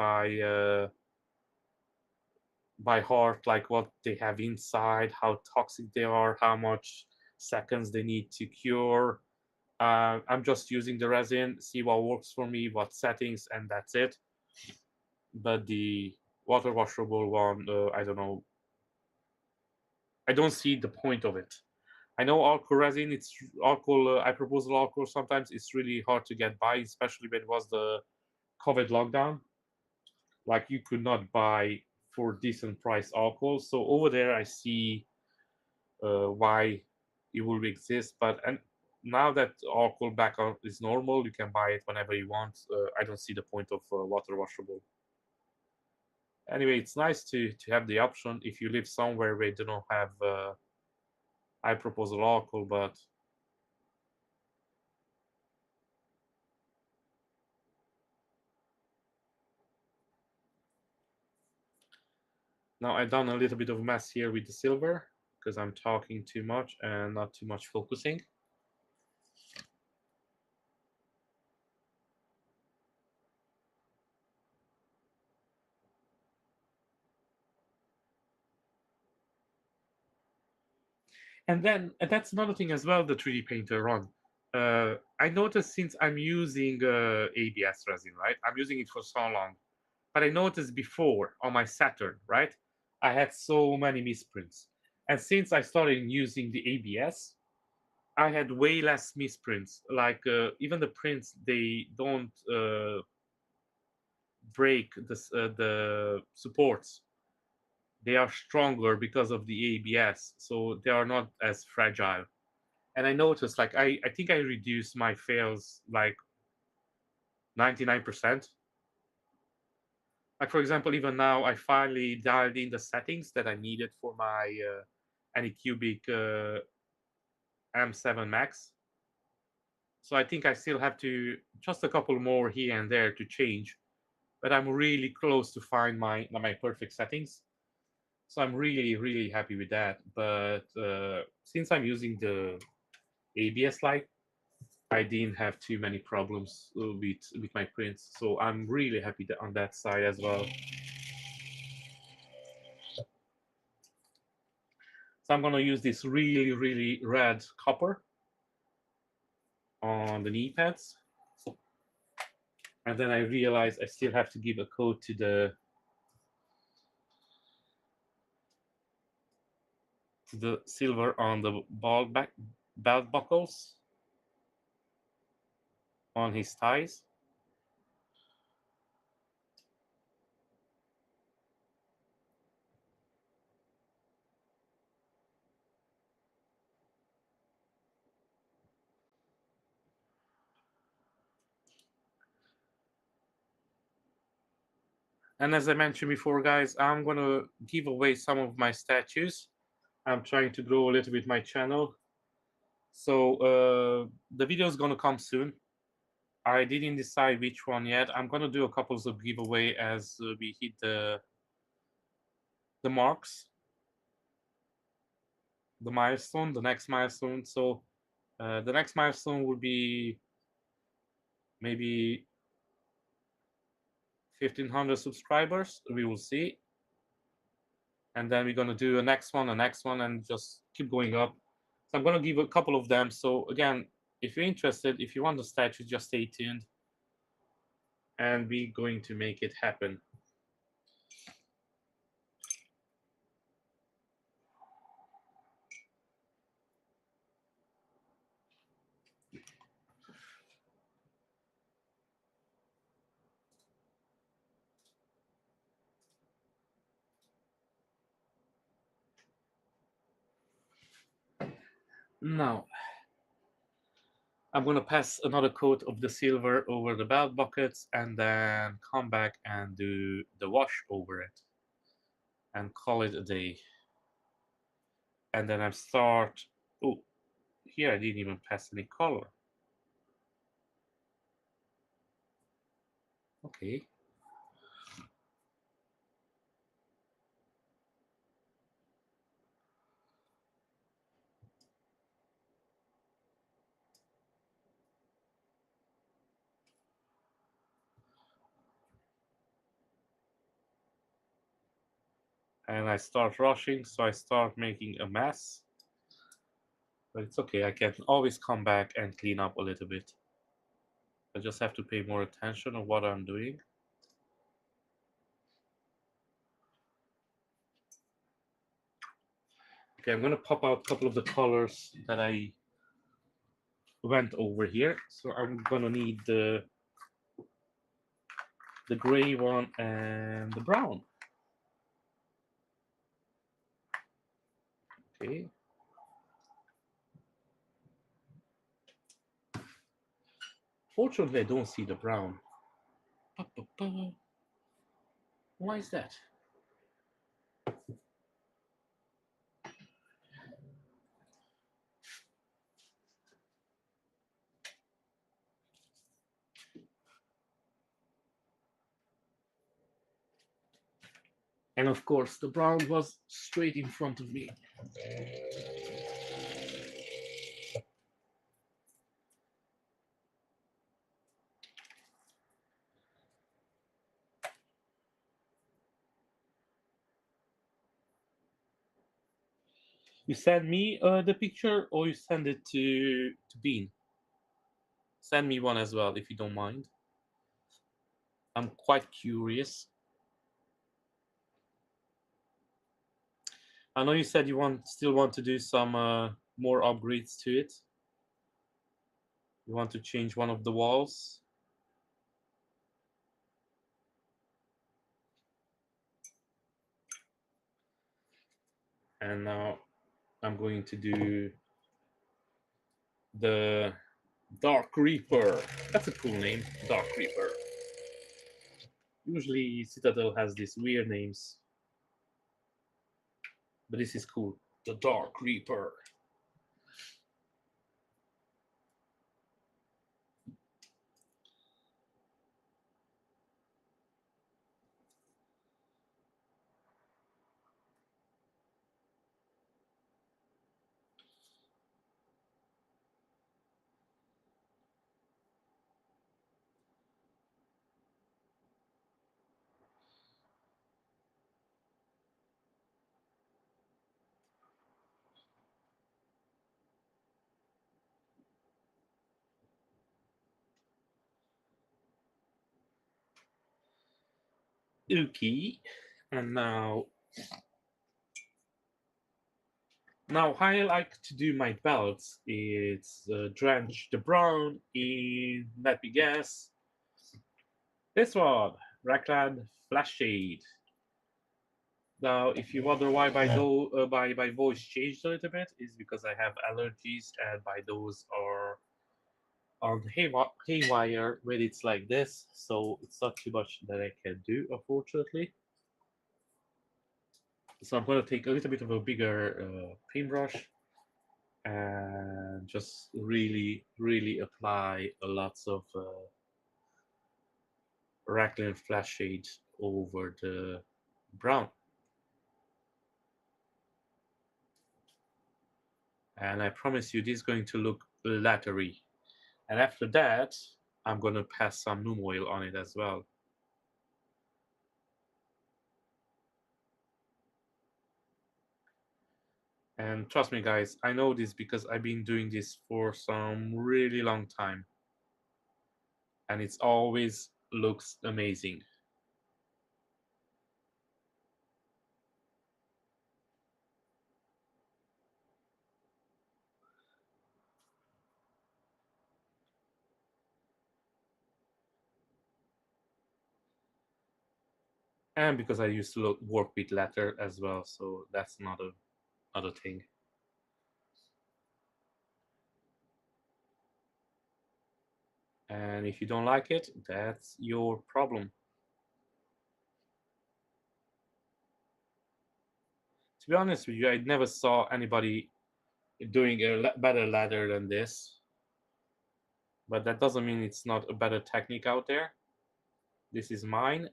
by heart, like what they have inside, how toxic they are, how much seconds they need to cure. I'm just using the resin, see what works for me, what settings, and that's it. But the water washable one, I don't know. I don't see the point of it. I know alcohol resin, it's alcohol, isopropyl alcohol. Sometimes it's really hard to get by, especially when it was the COVID lockdown. Like you could not buy for decent price alcohol. So over there, I see why it will exist. But and now that alcohol back is normal, you can buy it whenever you want. I don't see the point of water washable. Anyway, it's nice to have the option if you live somewhere where they don't have I propose alcohol, but now I've done a little bit of mess here with the silver because I'm talking too much and not too much focusing. And that's another thing as well, the 3D Painter run. I noticed since I'm using ABS resin, right? I'm using it for so long. But I noticed before on my Saturn, right? I had so many misprints. And since I started using the ABS, I had way less misprints. Like even the prints, they don't break the supports. They are stronger because of the ABS, so they are not as fragile. And I noticed, like, I think I reduced my fails like 99%. Like, for example, even now, I finally dialed in the settings that I needed for my Anycubic M7 Max. So I think I still have to just a couple more here and there to change, but I'm really close to find my perfect settings. So I'm really happy with that. But since I'm using the ABS Lite, I didn't have too many problems with my prints. So I'm really happy on that side as well. So I'm gonna use this really red copper on the knee pads. And then I realized I still have to give a coat to the silver on the belt buckles on his ties. And as I mentioned before, guys, I'm gonna give away some of my statues. I'm trying to grow a little bit my channel. So the video is gonna come soon. I didn't decide which one yet. I'm gonna do a couple of giveaway as we hit the marks, the milestone, the next milestone. So the next milestone will be maybe 1,500 subscribers. We will see, and then we're gonna do a next one, and just keep going up. So I'm gonna give a couple of them. So again, if you're interested, if you want the statue, just stay tuned, and we're going to make it happen. Now, I'm gonna pass another coat of the silver over the belt buckets and then come back and do the wash over it and call it a day. And then I start. Oh, here I didn't even pass any color. Okay. and I start rushing, so I start making a mess. But it's okay, I can always come back and clean up a little bit. I just have to pay more attention on what I'm doing. Okay, I'm gonna pop out a couple of the colors that I went over here. So I'm gonna need the gray one and the brown. Okay. Fortunately, I don't see the brown. Why is that? And of course, the brown was straight in front of me. You send me the picture, or you send it to Bean? Send me one as well, if you don't mind. I'm quite curious. I know you said you still want to do some more upgrades to it. You want to change one of the walls. And now I'm going to do the Dark Reaper. That's a cool name, Dark Reaper. Usually Citadel has these weird names, but this is cool. The Dark Reaper. Okay, and now how I like to do my belts is drench the brown in, let me guess, this one, Racklad Flash Shade. Now, if you wonder why my voice changed a little bit, is because I have allergies, and my nose are on haywire when it's like this, so it's not too much that I can do, unfortunately. So I'm going to take a little bit of a bigger paintbrush and just really, really apply a lots of Racklin Flash Shade over the brown. And I promise you, this is going to look lattery. And after that, I'm going to pass some Noom oil on it as well. And trust me, guys, I know this because I've been doing this for some really long time. And it's always looks amazing. And because I used to work with leather as well, so that's another thing. And if you don't like it, that's your problem. To be honest with you, I never saw anybody doing a better ladder than this. But that doesn't mean it's not a better technique out there. This is mine.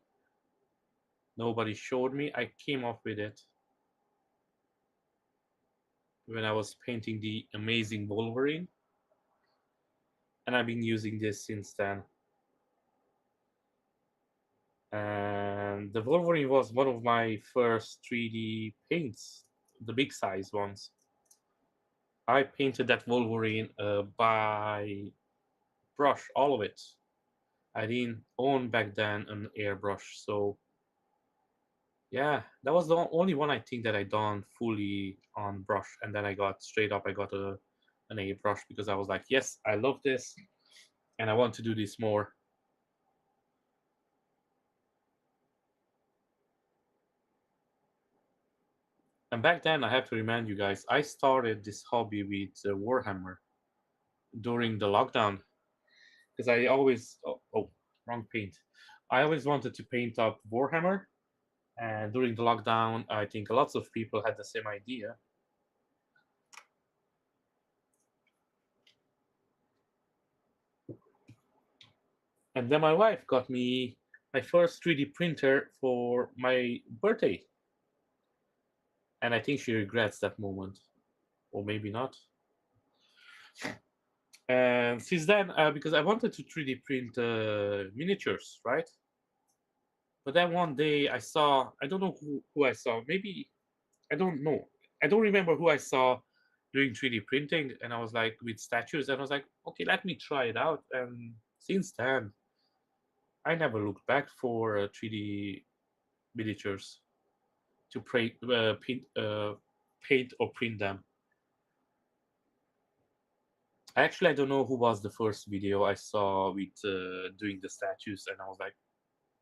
Nobody showed me. I came up with it when I was painting the Amazing Wolverine. And I've been using this since then. And And the Wolverine was one of my first 3D paints, the big size ones. I painted that Wolverine by brush, all of it. I didn't own back then an airbrush, so yeah, that was the only one I think that I done fully on brush, and then I got straight up. I got an airbrush because I was like, yes, I love this, and I want to do this more. And back then, I have to remind you guys, I started this hobby with Warhammer during the lockdown because I always wrong paint. I always wanted to paint up Warhammer, and during the lockdown, I think lots of people had the same idea. And then my wife got me my first 3D printer for my birthday, and I think she regrets that moment, or maybe not. And since then, because I wanted to 3D print miniatures, right? But then one day I saw, I don't know who I saw, maybe, I don't know. I don't remember who I saw doing 3D printing, and I was like, with statues, and I was like, okay, let me try it out. And since then, I never looked back for 3D miniatures to paint or print them. Actually, I don't know who was the first video I saw with doing the statues, and I was like,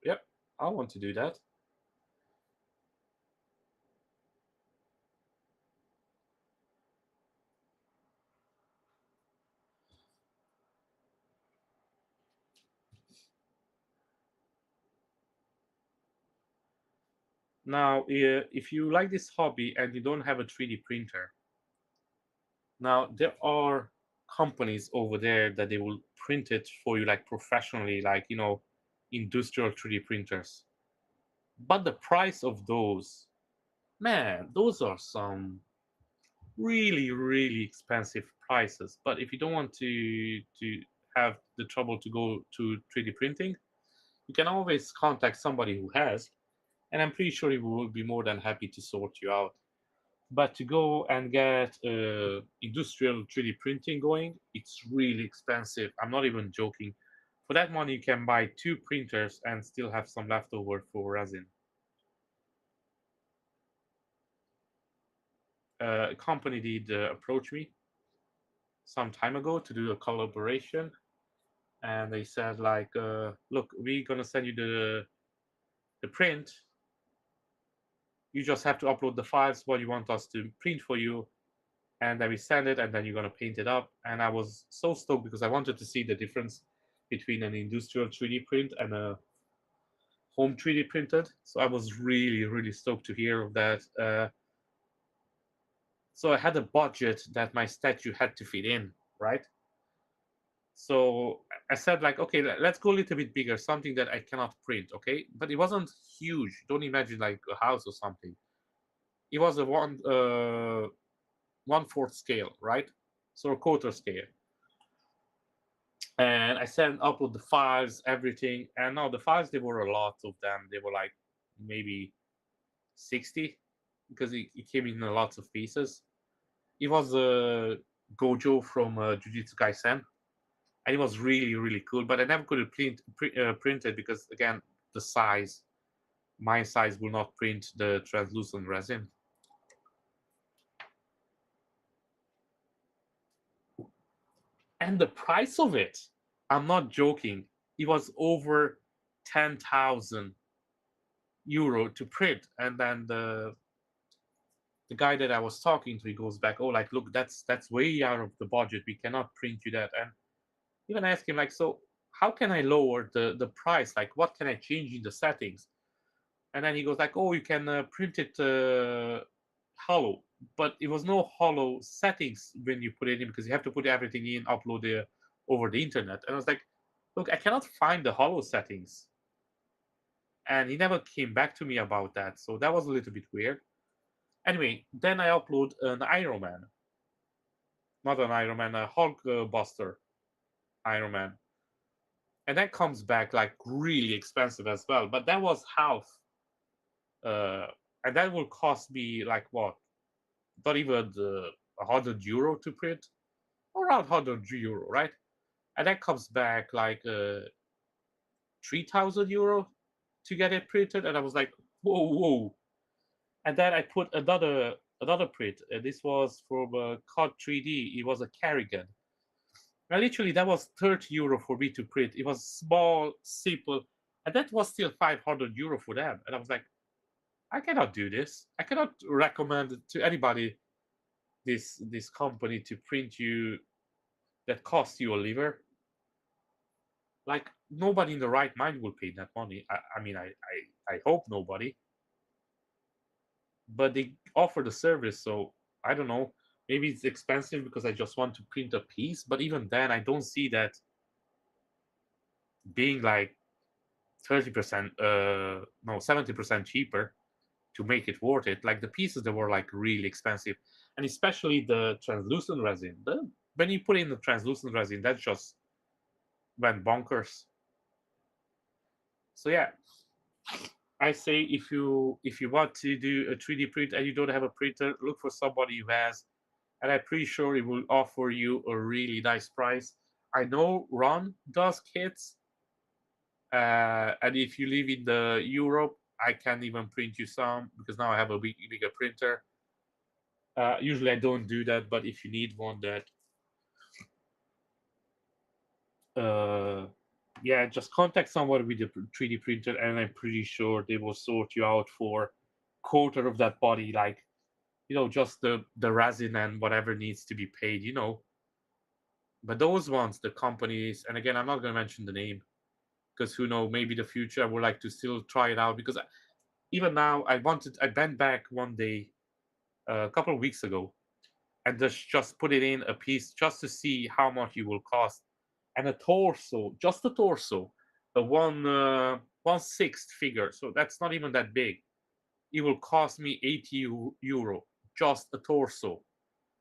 yep, I want to do that. Now, if you like this hobby and you don't have a 3D printer, now there are companies over there that they will print it for you like professionally, like, industrial 3D printers. But the price of those, man, those are some really, really expensive prices. But if you don't want to have the trouble to go to 3D printing, you can always contact somebody who has, and I'm pretty sure he will be more than happy to sort you out. But to go and get industrial 3D printing going, it's really expensive. I'm not even joking. For that money, you can buy 2 printers and still have some leftover for resin. A company did approach me some time ago to do a collaboration, and they said like, look, we're gonna send you the print. You just have to upload the files what you want us to print for you, and then we send it, and then you're gonna paint it up. And I was so stoked because I wanted to see the difference between an industrial 3D print and a home 3D printed. So I was really, really stoked to hear of that. So I had a budget that my statue had to fit in, right? So I said like, okay, let's go a little bit bigger, something that I cannot print, okay? But it wasn't huge. Don't imagine like a house or something. It was a 1/4 scale, right? So a quarter scale. And I sent upload the files, everything. And now the files, there were a lot of them. They were like maybe 60 because it came in lots of pieces. It was a Gojo from Jujutsu Kaisen, and it was really, really cool. But I never could print it because, again, the size, my size will not print the translucent resin. And the price of it, I'm not joking, it was over 10,000 euro to print. And then the guy that I was talking to, he goes back, oh, like, look, that's way out of the budget. We cannot print you that. And even ask him, like, so how can I lower the price? Like, what can I change in the settings? And then he goes like, oh, you can print it hollow. But it was no hollow settings when you put it in because you have to put everything in, upload it over the internet. And I was like, look, I cannot find the hollow settings. And he never came back to me about that. So that was a little bit weird. Anyway, then I upload an Iron Man. Not an Iron Man, a Hulk Buster Iron Man. And that comes back like really expensive as well. But that was half and that will cost me like what? Not even €100 to print, around €100, right? And that comes back like €3,000 to get it printed. And I was like, whoa, whoa. And then I put another print. And this was from COD 3D. It was a carrigan. And literally, that was €30 for me to print. It was small, simple, and that was still €500 for them. And I was like, I cannot do this. I cannot recommend to anybody this company to print you that costs you a liver. Like nobody in the right mind will pay that money. I mean, I hope nobody. But they offer the service, so I don't know. Maybe it's expensive because I just want to print a piece. But even then, I don't see that being like 30%, no, 70% cheaper to make it worth it. Like the pieces that were like really expensive, and especially the translucent resin. When you put in the translucent resin, that just went bonkers. So yeah, I say if you want to do a 3D print and you don't have a printer, look for somebody who has, and I'm pretty sure it will offer you a really nice price. I know Ron does kits, and if you live in the Europe, I can even print you some because now I have a bigger printer. Usually I don't do that, but if you need one, that yeah, just contact someone with a 3D printer, and I'm pretty sure they will sort you out for quarter of that body, like just the resin and whatever needs to be paid. But those ones, the companies, and again, I'm not going to mention the name because who knows, maybe the future I would like to still try it out because even now I went back one day a couple of weeks ago and just put it in a piece just to see how much it will cost. And a torso, just a torso, the 1/6 figure, so that's not even that big. It will cost me €80 just a torso,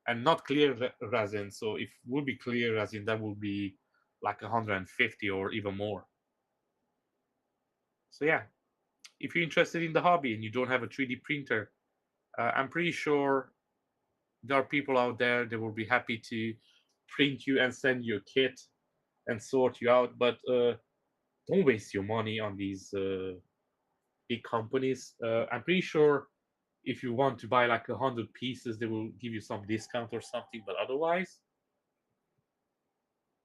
and not clear resin. So if it would be clear resin, that would be like 150 or even more. So yeah, if you're interested in the hobby and you don't have a 3D printer, I'm pretty sure there are people out there that will be happy to print you and send you a kit and sort you out. But don't waste your money on these big companies. I'm pretty sure if you want to buy like 100 pieces, they will give you some discount or something. But otherwise,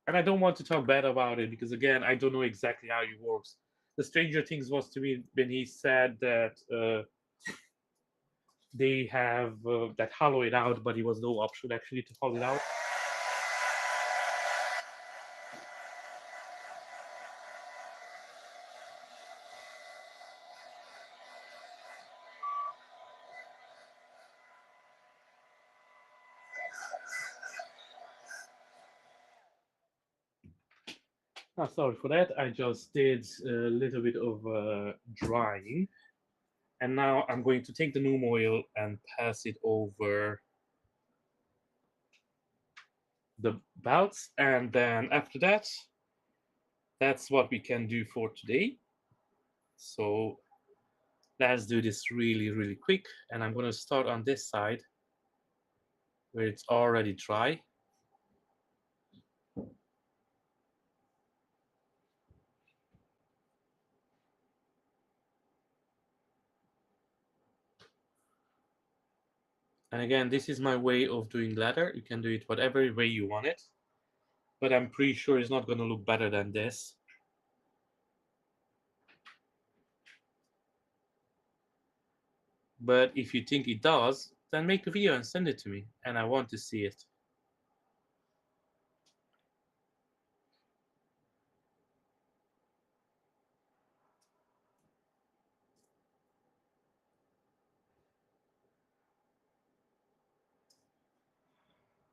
and I don't want to talk bad about it because again, I don't know exactly how it works. The Stranger Things was to me when he said that they have that hollow it out, but it was no option actually to hollow it out. Oh, sorry for that. I just did a little bit of drying. And now I'm going to take the Noom oil and pass it over the belts. And then after that, that's what we can do for today. So let's do this really, really quick. And I'm going to start on this side where it's already dry. And again, this is my way of doing leather. You can do it whatever way you want it. But I'm pretty sure it's not going to look better than this. But if you think it does, then make a video and send it to me. And I want to see it.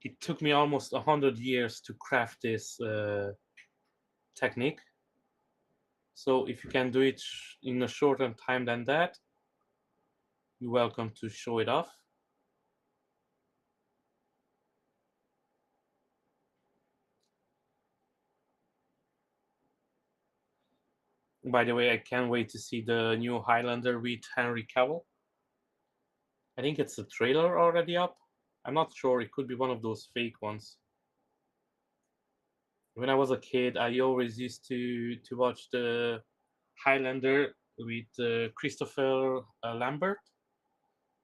It took me almost 100 years to craft this technique. So if you can do it in a shorter time than that, you're welcome to show it off. By the way, I can't wait to see the new Highlander with Henry Cavill. I think it's a trailer already up. I'm not sure. It could be one of those fake ones. When I was a kid, I always used to watch the Highlander with Christopher Lambert.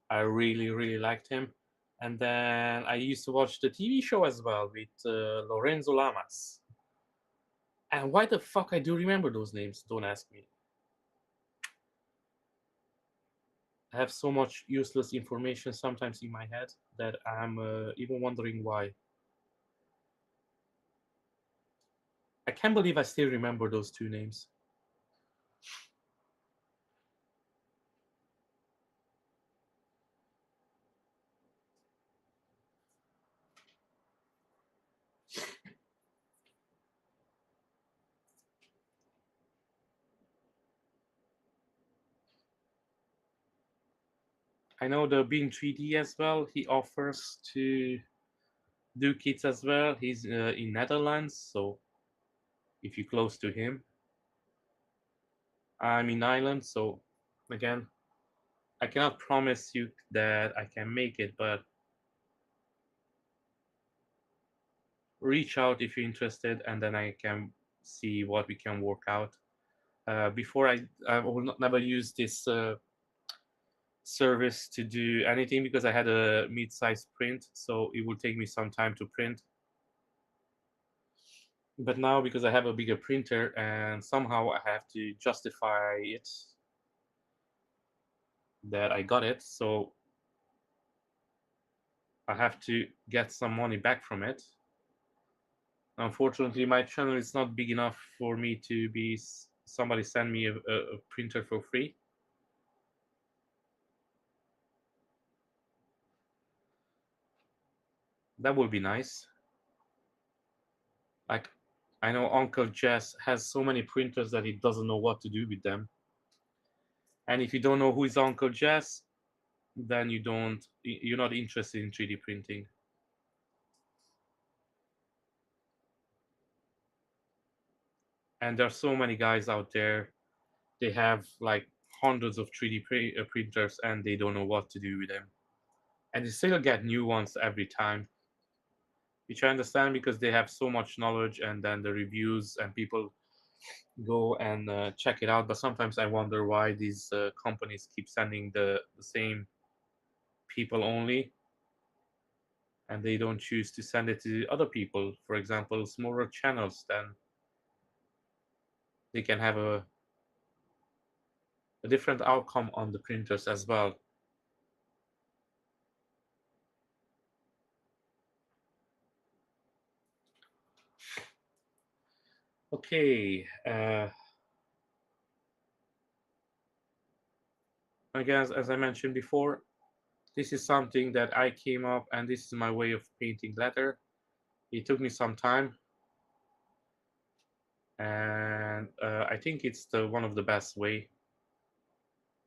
I really liked him. And then I used to watch the TV show as well with Lorenzo Lamas. And why the fuck I do remember those names? Don't ask me. I have so much useless information sometimes in my head that I'm even wondering why. I can't believe I still remember those two names. I know the Beam 3D as well. He offers to do kits as well. He's in Netherlands, so if you're close to him, I'm in Ireland, so again, I cannot promise you that I can make it, but reach out if you're interested, and then I can see what we can work out. Before I will not never use this service to do anything because I had a mid-size print, so it will take me some time to print. But now because I have a bigger printer and somehow I have to justify it that I got it, so I have to get some money back from it. Unfortunately, my channel is not big enough for me to be somebody send me a printer for free. That would be nice. Like, I know Uncle Jess has so many printers that he doesn't know what to do with them. And if you don't know who is Uncle Jess, then you're not interested in 3D printing. And there are so many guys out there. They have like hundreds of 3D printers and they don't know what to do with them. And they still get new ones every time, which I understand because they have so much knowledge and then the reviews and people go and check it out. But sometimes I wonder why these companies keep sending the same people only and they don't choose to send it to other people. For example, smaller channels, then they can have a different outcome on the printers as well. Okay, again, as I mentioned before, this is something that I came up and this is my way of painting leather. It took me some time and I think it's the one of the best way,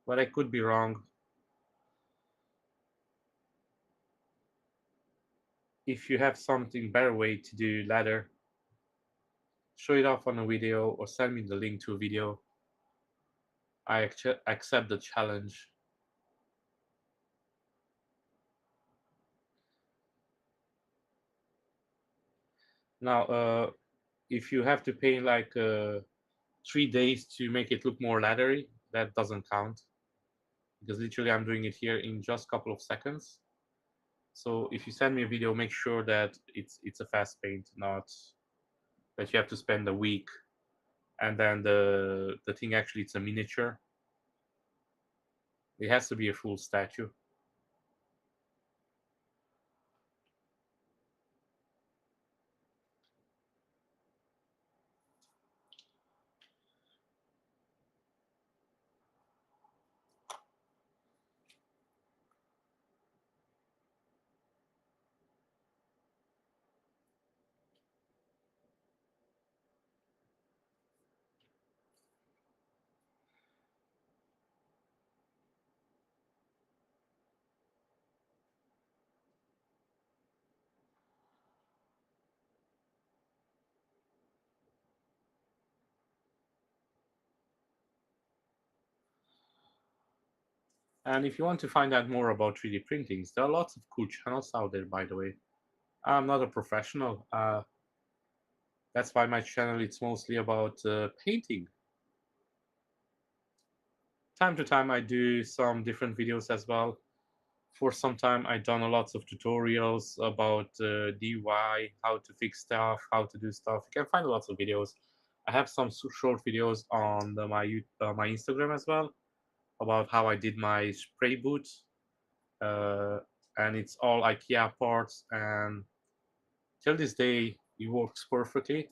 but I could be wrong. If you have something better way to do leather, show it off on a video or send me the link to a video. I accept the challenge. Now, if you have to pay like 3 days to make it look more leathery, that doesn't count because literally I'm doing it here in just a couple of seconds. So if you send me a video, make sure that it's a fast paint, not that you have to spend a week and then the thing actually it's a miniature. It has to be a full statue. And if you want to find out more about 3D printings, there are lots of cool channels out there, by the way. I'm not a professional. That's why my channel it's mostly about painting. Time to time, I do some different videos as well. For some time, I've done a lots of tutorials about DIY, how to fix stuff, how to do stuff. You can find lots of videos. I have some short videos on my Instagram as well about how I did my spray boot, uh, and it's all IKEA parts. And till this day, it works perfectly.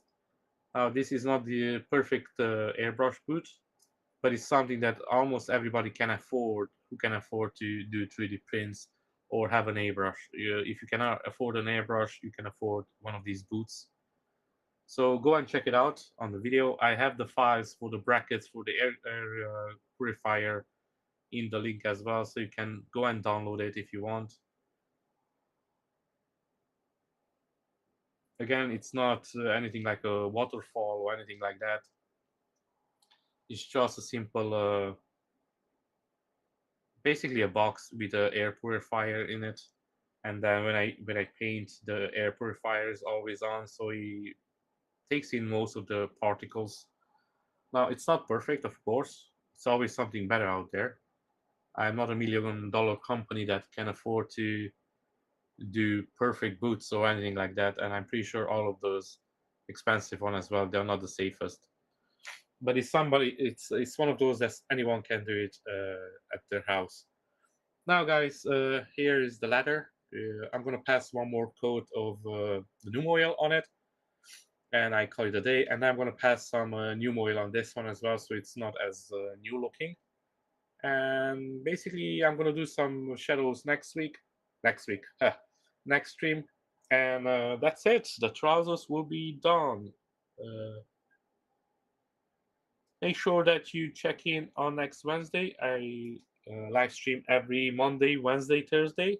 This is not the perfect airbrush boot, but it's something that almost everybody can afford who can afford to do 3D prints or have an airbrush. If you cannot afford an airbrush, you can afford one of these boots. So go and check it out on the video. I have the files for the brackets for the air purifier in the link as well, so you can go and download it if you want. Again, it's not anything like a waterfall or anything like that. It's just a simple basically a box with an air purifier in it, and then when I paint, the air purifier is always on, so it takes in most of the particles. Now it's not perfect, of course. It's always something better out there. I'm not $1 million company that can afford to do perfect boots or anything like that, and I'm pretty sure all of those expensive one as well, they're not the safest. But it's one of those that anyone can do it at their house. Now, guys, here is the ladder. I'm gonna pass one more coat of the new oil on it, and I call it a day. And I'm gonna pass some new oil on this one as well, so it's not as new looking. And basically, I'm gonna do some shadows next week. Next week, next stream, and that's it. The trousers will be done. Uh, Make sure that you check in on next Wednesday. I live stream every Monday, Wednesday, Thursday.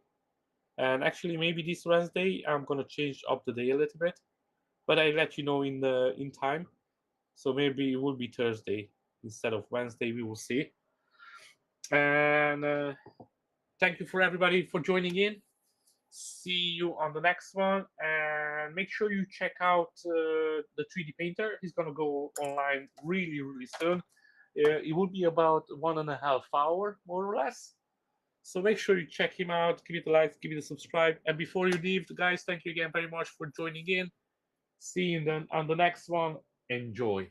And actually, maybe this Wednesday I'm gonna change up the day a little bit, but I let you know in time. So maybe it will be Thursday instead of Wednesday. We will see. And thank you for everybody for joining in. See you on the next one, and make sure you check out the 3D painter. He's gonna go online really, really soon. It will be about 1.5 hours, more or less. So make sure you check him out, give it a like, give it a subscribe. And before you leave, guys, thank you again very much for joining in. See you then on the next one. Enjoy.